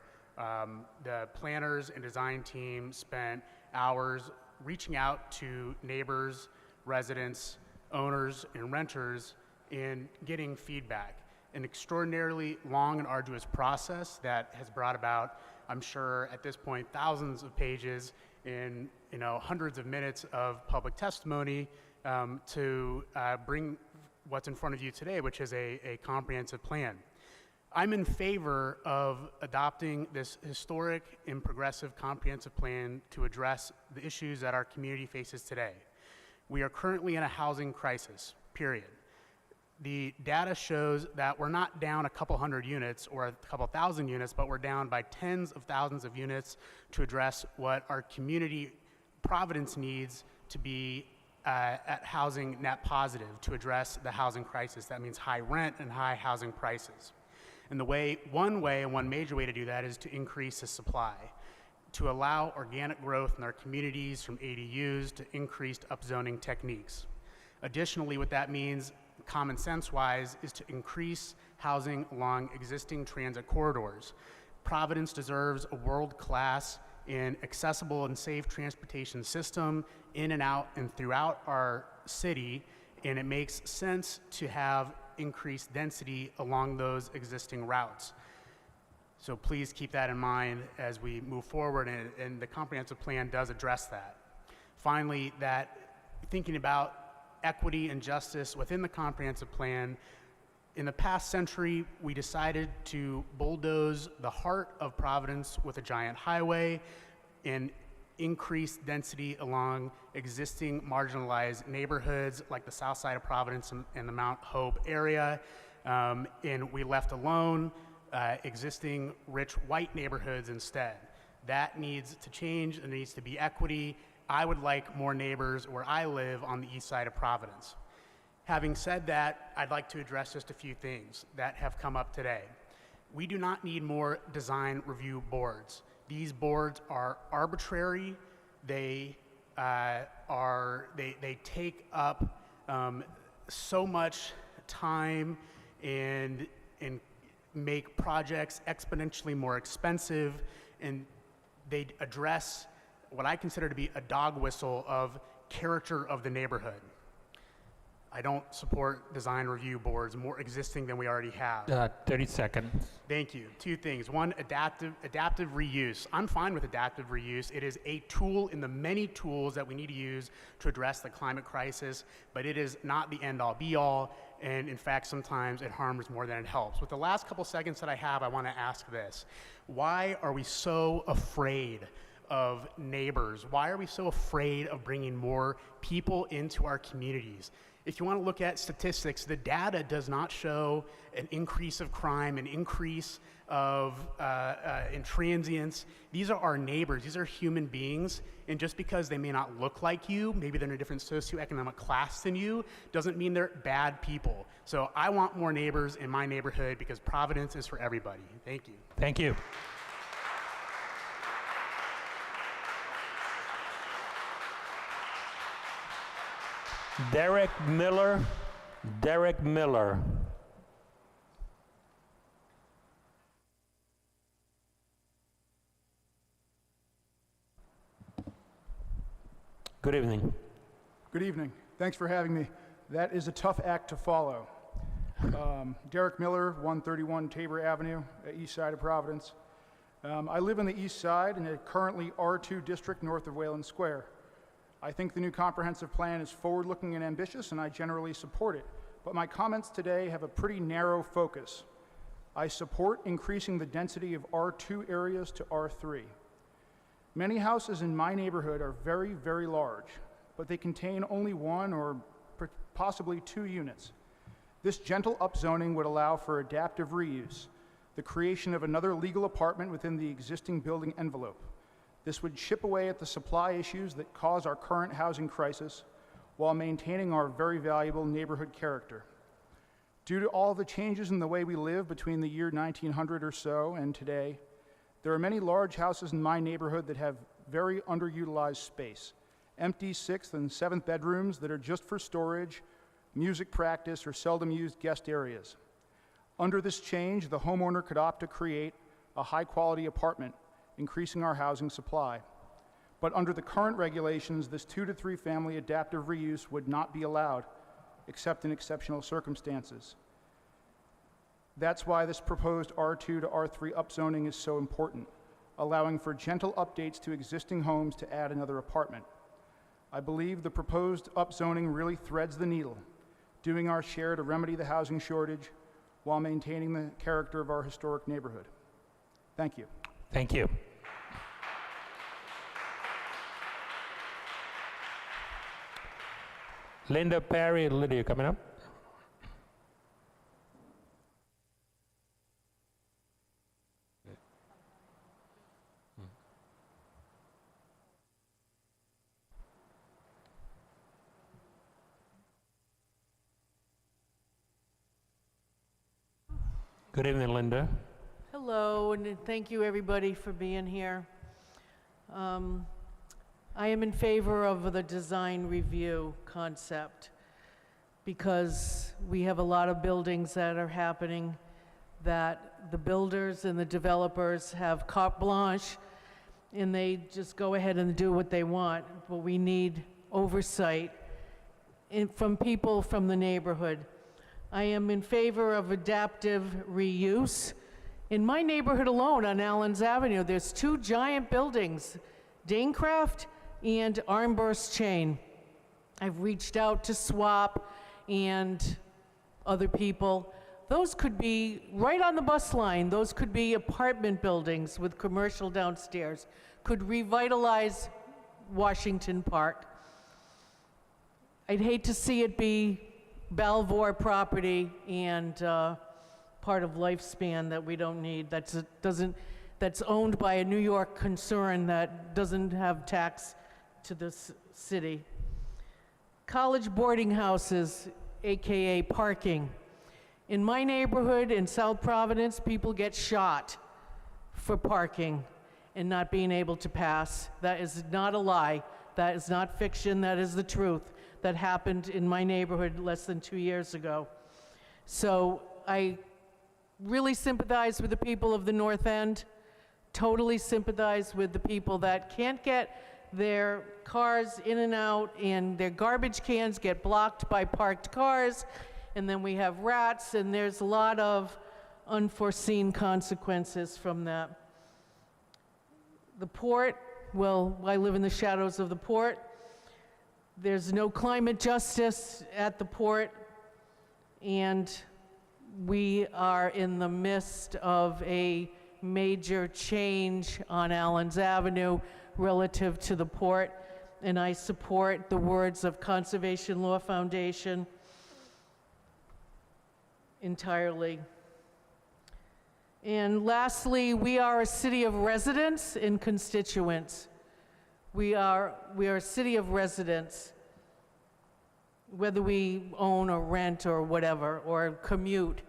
the planners and design team spent hours reaching out to neighbors, residents, owners, and renters in getting feedback. An extraordinarily long and arduous process that has brought about, I'm sure at this point, thousands of pages and hundreds of minutes of public testimony to bring what's in front of you today, which is a comprehensive plan. I'm in favor of adopting this historic and progressive comprehensive plan to address the issues that our community faces today. We are currently in a housing crisis, period. The data shows that we're not down a couple hundred units or a couple thousand units, but we're down by tens of thousands of units to address what our community, Providence, needs to be at housing net positive to address the housing crisis. That means high rent and high housing prices. And one major way to do that is to increase the supply, to allow organic growth in our communities from ADUs to increased upzoning techniques. Additionally, what that means common sense-wise, is to increase housing along existing transit corridors. Providence deserves a world-class and accessible and safe transportation system in and out and throughout our city, and it makes sense to have increased density along those existing routes. So please keep that in mind as we move forward, and the comprehensive plan does address that. Finally, that thinking about equity and justice within the comprehensive plan, in the past century, we decided to bulldoze the heart of Providence with a giant highway and increase density along existing marginalized neighborhoods like the south side of Providence and the Mount Hope area. And we left alone existing rich white neighborhoods instead. That needs to change. There needs to be equity. I would like more neighbors where I live on the east side of Providence. Having said that, I'd like to address just a few things that have come up today. We do not need more design review boards. These boards are arbitrary. They take up so much time and make projects exponentially more expensive, and they address what I consider to be a dog whistle of character of the neighborhood. I don't support design review boards more existing than we already have. 30 seconds. Thank you. Two things. One, adaptive reuse. I'm fine with adaptive reuse. It is a tool in the many tools that we need to use to address the climate crisis, but it is not the end all be all. And in fact, sometimes it harms more than it helps. With the last couple seconds that I have, I want to ask this. Why are we so afraid of neighbors? Why are we so afraid of bringing more people into our communities? If you want to look at statistics, the data does not show an increase of crime, an increase of in transients. These are our neighbors. These are human beings. And just because they may not look like you, maybe they're in a different socioeconomic class than you, doesn't mean they're bad people. So I want more neighbors in my neighborhood because Providence is for everybody. Thank you. Thank you. Derek Miller. Derek Miller. Good evening. Good evening. Thanks for having me. That is a tough act to follow. Derek Miller, 131 Tabor Avenue, east side of Providence. I live on the east side in a currently R2 district north of Wayland Square. I think the new comprehensive plan is forward-looking and ambitious, and I generally support it. But my comments today have a pretty narrow focus. I support increasing the density of R2 areas to R3. Many houses in my neighborhood are very, very large, but they contain only one or possibly two units. This gentle upzoning would allow for adaptive reuse, the creation of another legal apartment within the existing building envelope. This would chip away at the supply issues that cause our current housing crisis while maintaining our very valuable neighborhood character. Due to all the changes in the way we live between the year 1900 or so and today, there are many large houses in my neighborhood that have very underutilized space, empty 6th and 7th bedrooms that are just for storage, music practice, or seldom used guest areas. Under this change, the homeowner could opt to create a high-quality apartment, increasing our housing supply. But under the current regulations, this 2 to 3 family adaptive reuse would not be allowed, except in exceptional circumstances. That's why this proposed R2 to R3 upzoning is so important, allowing for gentle updates to existing homes to add another apartment. I believe the proposed upzoning really threads the needle, doing our share to remedy the housing shortage while maintaining the character of our historic neighborhood. Thank you. Thank you. Linda Perry. Lydia, coming up. Good evening, Linda. Hello, and thank you everybody for being here. I am in favor of the design review concept because we have a lot of buildings that are happening that the builders and the developers have carte blanche and they just go ahead and do what they want, but we need oversight from people from the neighborhood. I am in favor of adaptive reuse. In my neighborhood alone on Allens Avenue, there's 2 giant buildings, Danecraft and Armburst Chain. I've reached out to SWAP and other people. Those could be right on the bus line. Those could be apartment buildings with commercial downstairs. Could revitalize Washington Park. I'd hate to see it be Balvor property and part of Lifespan that we don't need. That's owned by a New York concern that doesn't have tax to this city. College boarding houses, AKA parking. In my neighborhood in South Providence, people get shot for parking and not being able to pass. That is not a lie. That is not fiction. That is the truth. That happened in my neighborhood less than 2 years ago. So I really sympathize with the people of the North End, totally sympathize with the people that can't get their cars in and out, and their garbage cans get blocked by parked cars, and then we have rats, and there's a lot of unforeseen consequences from that. The port, well, I live in the shadows of the port. There's no climate justice at the port, and we are in the midst of a major change on Allens Avenue relative to the port, and I support the words of Conservation Law Foundation entirely. And lastly, we are a city of residents and constituents. We are a city of residents, whether we own or rent or whatever, or commute.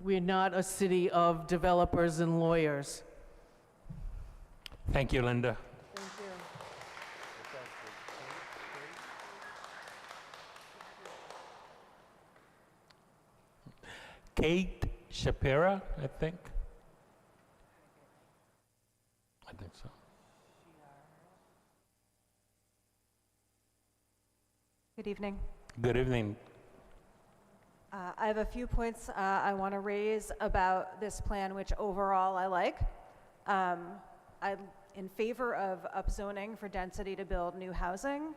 We're not a city of developers and lawyers. Thank you, Linda. Thank you. Kate Shapira, I think. I think so. Good evening. Good evening. I have a few points I want to raise about this plan, which overall I like. I'm in favor of upzoning for density to build new housing.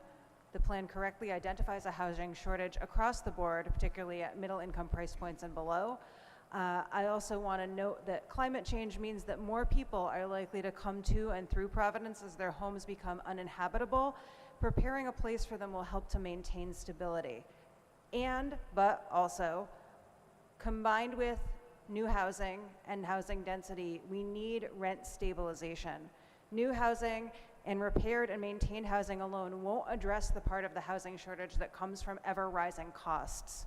The plan correctly identifies a housing shortage across the board, particularly at middle income price points and below. I also want to note that climate change means that more people are likely to come to and through Providence as their homes become uninhabitable. Preparing a place for them will help to maintain stability. But also, combined with new housing and housing density, we need rent stabilization. New housing and repaired and maintained housing alone won't address the part of the housing shortage that comes from ever-rising costs.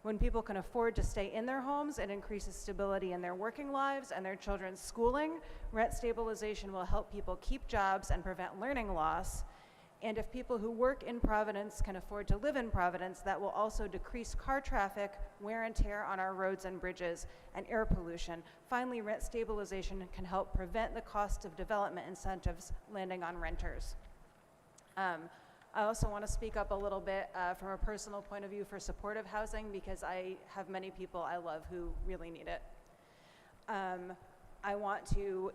When people can afford to stay in their homes, it increases stability in their working lives and their children's schooling. Rent stabilization will help people keep jobs and prevent learning loss. And if people who work in Providence can afford to live in Providence, that will also decrease car traffic, wear and tear on our roads and bridges, and air pollution. Finally, rent stabilization can help prevent the cost of development incentives landing on renters. I also want to speak up a little bit from a personal point of view for supportive housing, because I have many people I love who really need it. I want to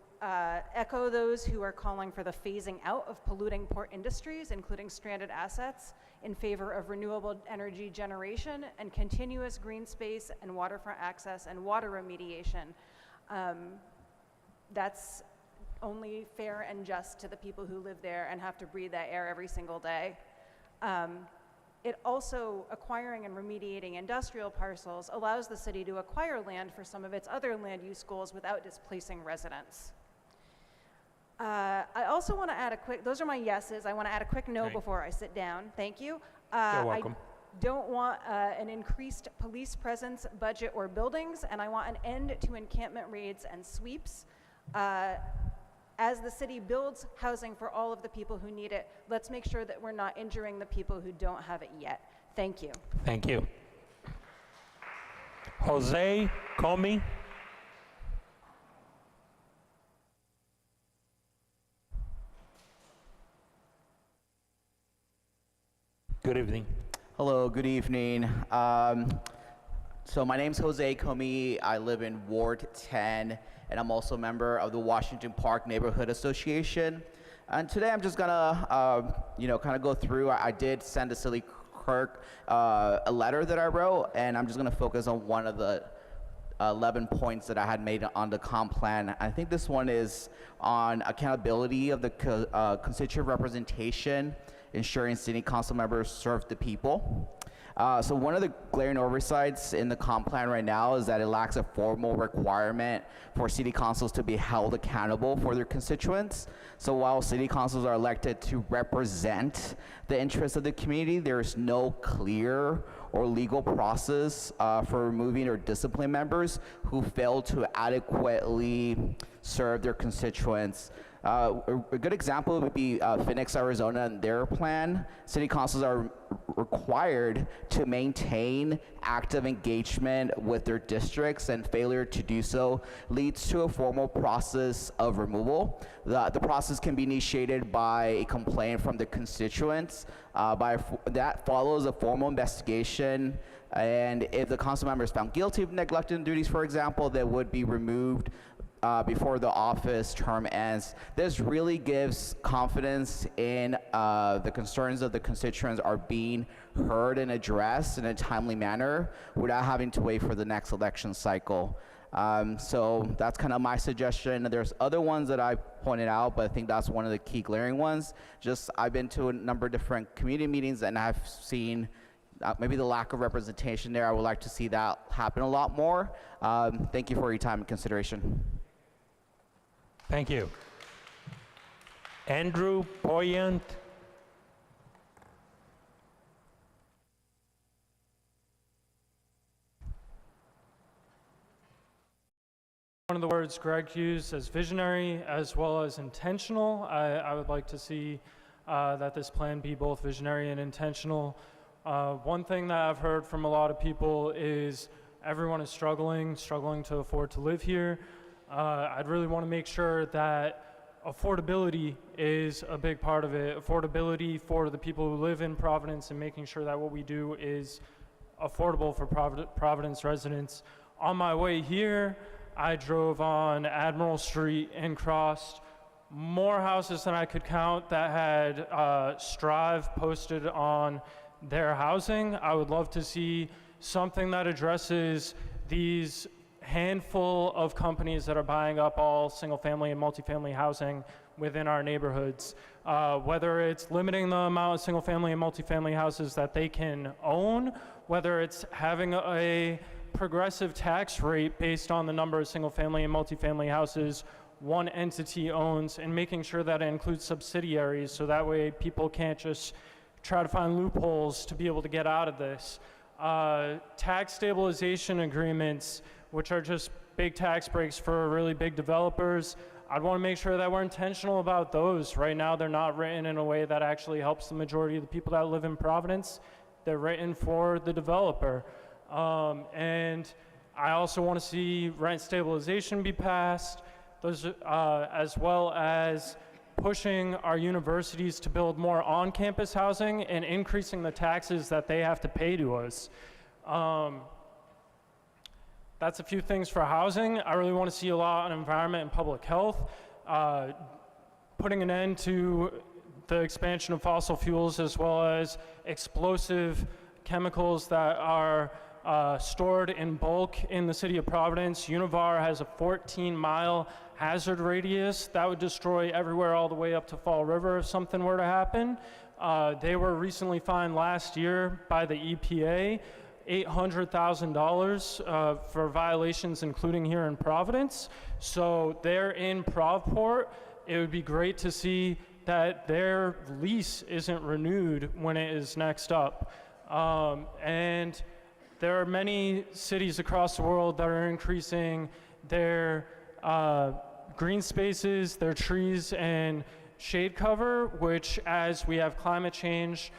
echo those who are calling for the phasing out of polluting port industries, including stranded assets, in favor of renewable energy generation and continuous green space and waterfront access and water remediation. That's only fair and just to the people who live there and have to breathe that air every single day. It also, acquiring and remediating industrial parcels allows the city to acquire land for some of its other land use goals without displacing residents. I also want to add those are my yeses. I want to add a quick no before I sit down. Thank you. You're welcome. I don't want an increased police presence, budget, or buildings, and I want an end to encampment raids and sweeps. As the city builds housing for all of the people who need it, let's make sure that we're not injuring the people who don't have it yet. Thank you. Thank you. Jose Comey. Good evening. Hello, good evening. So my name's Jose Comey. I live in Ward 10, and I'm also a member of the Washington Park Neighborhood Association. And today I'm just gonna, kind of go through. I did send to City Clerk a letter that I wrote, and I'm just gonna focus on one of the 11 points that I had made on the comp plan. I think this one is on accountability of the constituent representation, ensuring city council members serve the people. So one of the glaring oversights in the comp plan right now is that it lacks a formal requirement for city councils to be held accountable for their constituents. So while city councils are elected to represent the interests of the community, there is no clear or legal process for removing or disciplining members who fail to adequately serve their constituents. A good example would be Phoenix, Arizona, and their plan. City councils are required to maintain active engagement with their districts, and failure to do so leads to a formal process of removal. The process can be initiated by a complaint from the constituents. That follows a formal investigation, and if the council member is found guilty of neglecting duties, for example, they would be removed before the office term ends. This really gives confidence in the concerns of the constituents are being heard and addressed in a timely manner without having to wait for the next election cycle. So that's kind of my suggestion. There's other ones that I pointed out, but I think that's one of the key glaring ones. I've been to a number of different community meetings, and I've seen maybe the lack of representation there. I would like to see that happen a lot more. Thank you for your time and consideration. Thank you. Andrew Poyant. One of the words Greg used as visionary as well as intentional. I would like to see that this plan be both visionary and intentional. One thing that I've heard from a lot of people is everyone is struggling to afford to live here. I'd really want to make sure that affordability is a big part of it. Affordability for the people who live in Providence, and making sure that what we do is affordable for Providence residents. On my way here, I drove on Admiral Street and crossed more houses than I could count that had Strive posted on their housing. I would love to see something that addresses these handful of companies that are buying up all single-family and multifamily housing within our neighborhoods. Whether it's limiting the amount of single-family and multifamily houses that they can own, whether it's having a progressive tax rate based on the number of single-family and multifamily houses one entity owns, and making sure that it includes subsidiaries, so that way people can't just try to find loopholes to be able to get out of this. Tax stabilization agreements, which are just big tax breaks for really big developers. I'd want to make sure that we're intentional about those. Right now, they're not written in a way that actually helps the majority of the people that live in Providence. They're written for the developer. And I also want to see rent stabilization be passed, those, as well as pushing our universities to build more on-campus housing and increasing the taxes that they have to pay to us. That's a few things for housing. I really want to see a lot on environment and public health, putting an end to the expansion of fossil fuels, as well as explosive chemicals that are stored in bulk in the city of Providence. Univar has a 14-mile hazard radius that would destroy everywhere all the way up to Fall River if something were to happen. They were recently fined last year by the EPA $800,000 for violations, including here in Providence. So they're in Provport. It would be great to see that their lease isn't renewed when it is next up. And there are many cities across the world that are increasing their green spaces, their trees and shade cover, which, as we have climate change,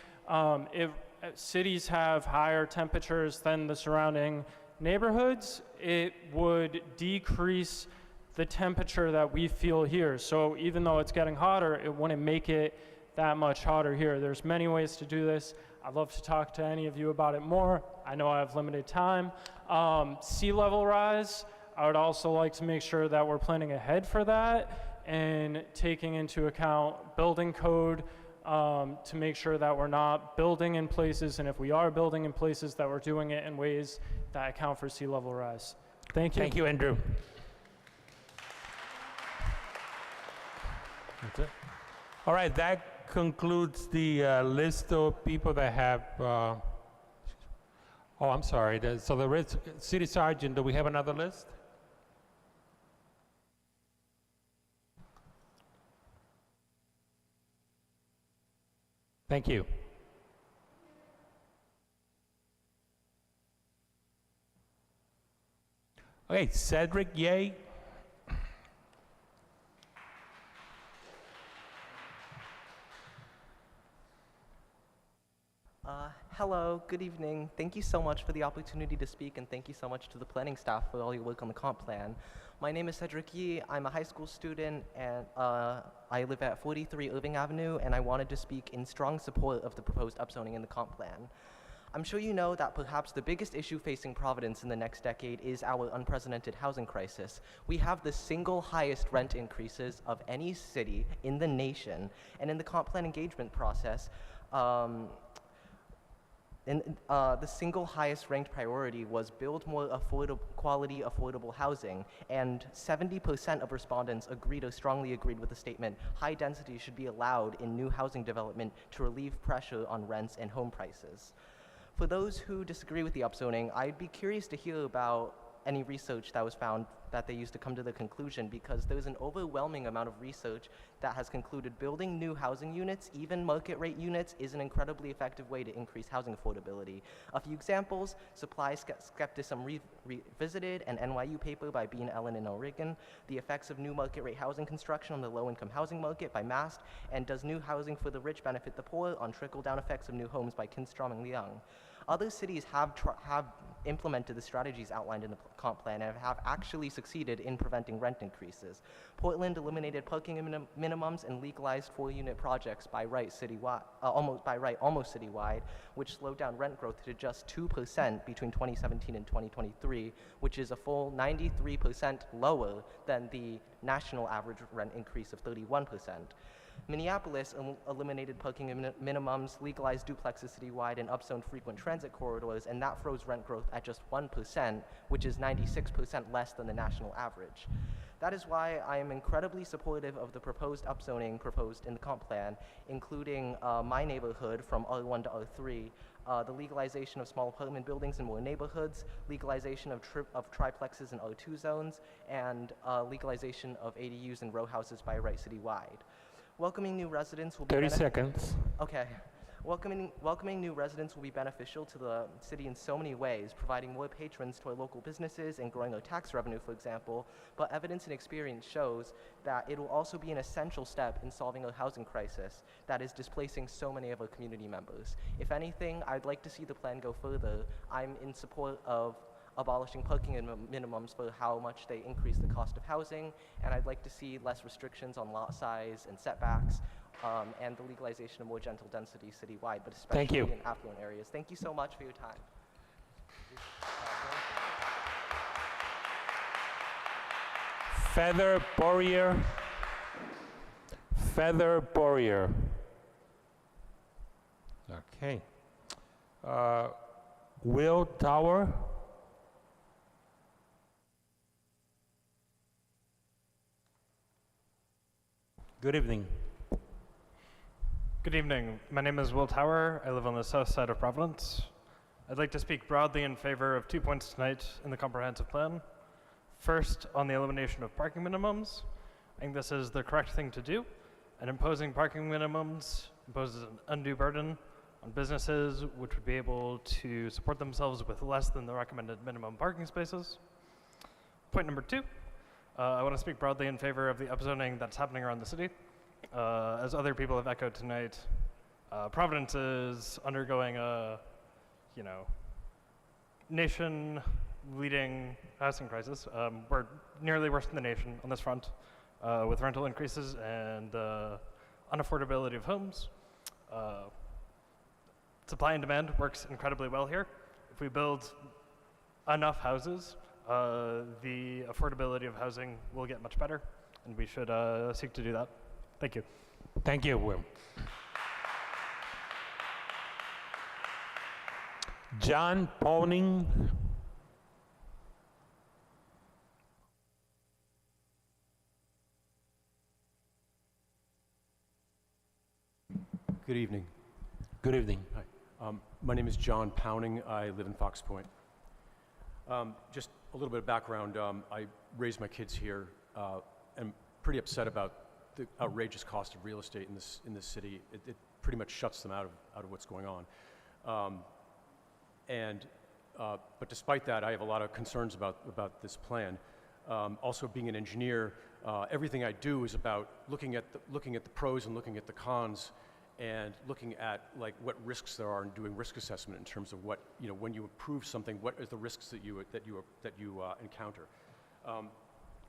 if cities have higher temperatures than the surrounding neighborhoods, it would decrease the temperature that we feel here. So even though it's getting hotter, it wouldn't make it that much hotter here. There's many ways to do this. I'd love to talk to any of you about it more. I know I have limited time. Sea level rise, I would also like to make sure that we're planning ahead for that and taking into account building code to make sure that we're not building in places, and if we are building in places, that we're doing it in ways that account for sea level rise. Thank you. Thank you, Andrew. That's it. All right, that concludes the list of people that have. Oh, I'm sorry. So City Sergeant, do we have another list? Thank you. Okay, Cedric, yay. Hello, good evening. Thank you so much for the opportunity to speak, and thank you so much to the planning staff for all your work on the comp plan. My name is Cedric Yee. I'm a high school student, and I live at 43 Irving Avenue, and I wanted to speak in strong support of the proposed upzoning in the comp plan. I'm sure you know that perhaps the biggest issue facing Providence in the next decade is our unprecedented housing crisis. We have the single highest rent increases of any city in the nation, and in the comp plan engagement process, the single highest ranked priority was build more quality affordable housing, and 70% of respondents agreed or strongly agreed with the statement high density should be allowed in new housing development to relieve pressure on rents and home prices. For those who disagree with the upzoning, I'd be curious to hear about any research that was found that they used to come to the conclusion, because there's an overwhelming amount of research that has concluded building new housing units, even market rate units, is an incredibly effective way to increase housing affordability. A few examples: Supply Skepticism Revisited, an NYU paper by Bean, Ellen, and O'Regan, The Effects of New Market Rate Housing Construction on the Low-Income Housing Market by Mast, and Does New Housing for the Rich Benefit the Poor, on Trickle-Down Effects of New Homes by Kinstrom and Leung. Other cities have implemented the strategies outlined in the comp plan and have actually succeeded in preventing rent increases. Portland eliminated parking minimums and legalized 4-unit projects by right citywide, almost citywide, which slowed down rent growth to just 2% between 2017 and 2023, which is a full 93% lower than the national average rent increase of 31%. Minneapolis eliminated parking minimums, legalized duplexes citywide, and upzoned frequent transit corridors, and that froze rent growth at just 1%, which is 96% less than the national average. That is why I am incredibly supportive of the proposed upzoning proposed in the comp plan, including my neighborhood from R1 to R3, the legalization of small apartment buildings in more neighborhoods, legalization of triplexes in R2 zones, and legalization of ADUs and row houses by right citywide. Welcoming new residents will be 30 seconds. Okay. Welcoming new residents will be beneficial to the city in so many ways, providing more patrons to our local businesses and growing our tax revenue, for example, but evidence and experience shows that it will also be an essential step in solving our housing crisis that is displacing so many of our community members. If anything, I'd like to see the plan go further. I'm in support of abolishing parking minimums for how much they increase the cost of housing, and I'd like to see less restrictions on lot size and setbacks, and the legalization of more gentle density citywide, but especially in affluent areas. Thank you so much for your time. Feather Boyer. Feather Boyer. Okay. Will Tower. Good evening. Good evening. My name is Will Tower. I live on the south side of Providence. I'd like to speak broadly in favor of 2 points tonight in the comprehensive plan. First, on the elimination of parking minimums. I think this is the correct thing to do, and imposing parking minimums imposes an undue burden on businesses which would be able to support themselves with less than the recommended minimum parking spaces. Point number 2, I want to speak broadly in favor of the upzoning that's happening around the city. As other people have echoed tonight, Providence is undergoing a, nation-leading housing crisis. We're nearly worse than the nation on this front, with rental increases and unaffordability of homes. Supply and demand works incredibly well here. If we build enough houses, the affordability of housing will get much better, and we should seek to do that. Thank you. Thank you, Will. John Poning. Good evening. Good evening. Hi. My name is John Pounding. I live in Fox Point. Just a little bit of background. I raised my kids here. I'm pretty upset about the outrageous cost of real estate in this city. It pretty much shuts them out of what's going on. But despite that, I have a lot of concerns about this plan. Also, being an engineer, everything I do is about looking at the pros and looking at the cons, and looking at like what risks there are, and doing risk assessment in terms of what, you know, when you approve something, what are the risks that you encounter.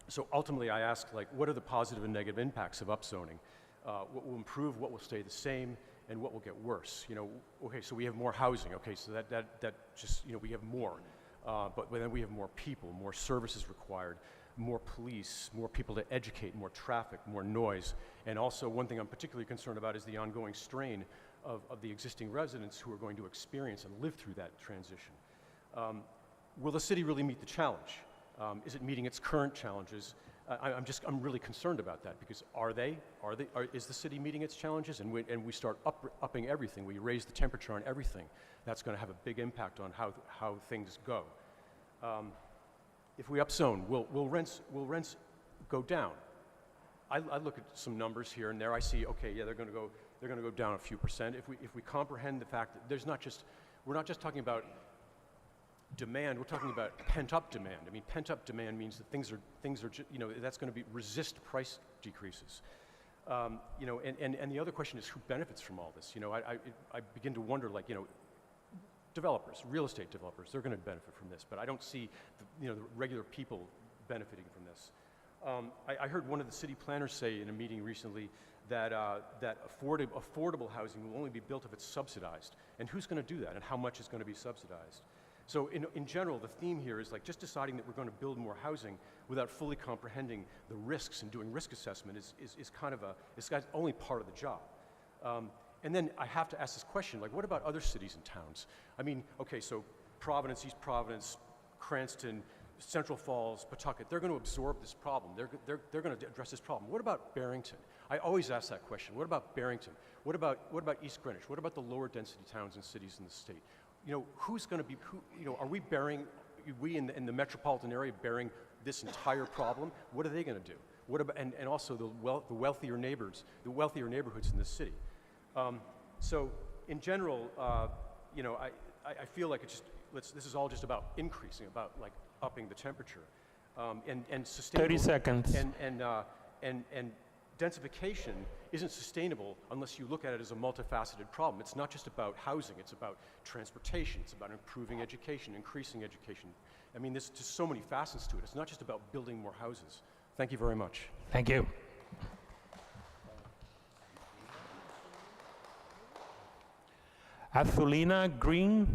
So ultimately, I ask, like, what are the positive and negative impacts of upzoning? What will improve? What will stay the same? And what will get worse? You know, okay, so we have more housing. Okay, so that just, you know, we have more, but then we have more people, more services required, more police, more people to educate, more traffic, more noise. And also, one thing I'm particularly concerned about is the ongoing strain of the existing residents who are going to experience and live through that transition. Will the city really meet the challenge? Is it meeting its current challenges? I'm really concerned about that, because is the city meeting its challenges? And we start upping everything. We raise the temperature on everything. That's going to have a big impact on how things go. If we upzone, will rents go down? I look at some numbers here and there. I see, okay, yeah, they're going to go down a few percent. If we comprehend the fact that we're not just talking about demand, we're talking about pent-up demand. I mean, pent-up demand means that things are you know, that's going to resist price decreases. You know, and the other question is, who benefits from all this? You know, I begin to wonder, like, you know, developers, real estate developers, they're going to benefit from this, but I don't see the regular people benefiting from this. I heard one of the city planners say in a meeting recently that affordable housing will only be built if it's subsidized. And who's going to do that, and how much is going to be subsidized? So in general, the theme here is like just deciding that we're going to build more housing without fully comprehending the risks and doing risk assessment is kind of it's only part of the job. And then I have to ask this question, like, what about other cities and towns? I mean, okay, so Providence, East Providence, Cranston, Central Falls, Pawtucket, they're going to absorb this problem. They're going to address this problem. What about Barrington? I always ask that question. What about Barrington? What about East Greenwich? What about the lower density towns and cities in the state? You know, who's going to be, you know, are we in the metropolitan area bearing this entire problem? What are they going to do? What about, and also the wealthier neighborhoods in this city? So in general, you know, I feel like this is all just about increasing, about like upping the temperature, and sustainable. 30 seconds. And densification isn't sustainable unless you look at it as a multifaceted problem. It's not just about housing, it's about transportation, it's about improving education, increasing education. I mean, there's just so many facets to it. It's not just about building more houses. Thank you very much. Thank you. Azulina Green.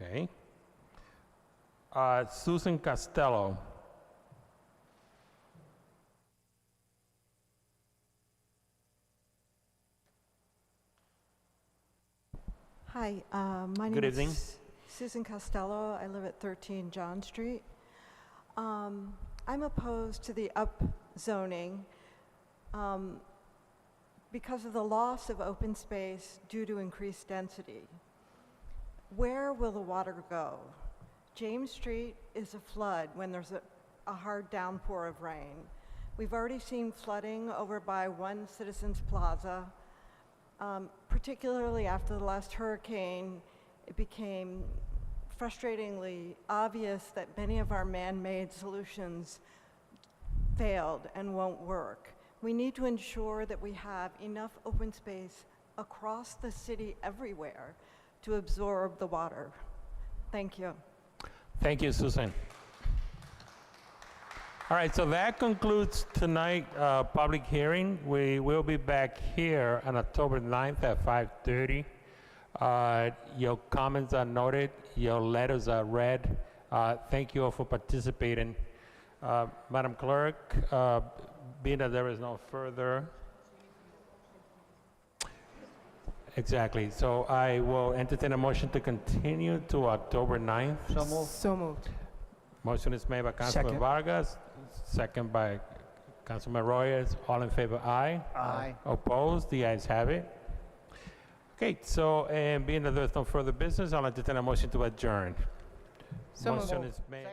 Okay. Susan Costello. Hi, my name Good evening. is Susan Costello. I live at 13 John Street. I'm opposed to the upzoning because of the loss of open space due to increased density. Where will the water go? James Street is a flood when there's a hard downpour of rain. We've already seen flooding over by One Citizens Plaza. Particularly after the last hurricane, it became frustratingly obvious that many of our man-made solutions failed and won't work. We need to ensure that we have enough open space across the city everywhere to absorb the water. Thank you. Thank you, Susan. All right, so that concludes tonight's public hearing. We will be back here on October 9th at 5:30. Your comments are noted, your letters are read. Thank you all for participating. Madam Clerk, being that there is no further. Exactly, so I will entertain a motion to continue to October 9th. So moved. So moved. Motion is made by Councilor Second. Vargas, second by Councilman Reyes, all in favor, aye. Aye. Opposed? The ayes have it. Okay, so, and being that there's no further business, I'll entertain a motion to adjourn. So moved. Motion is made.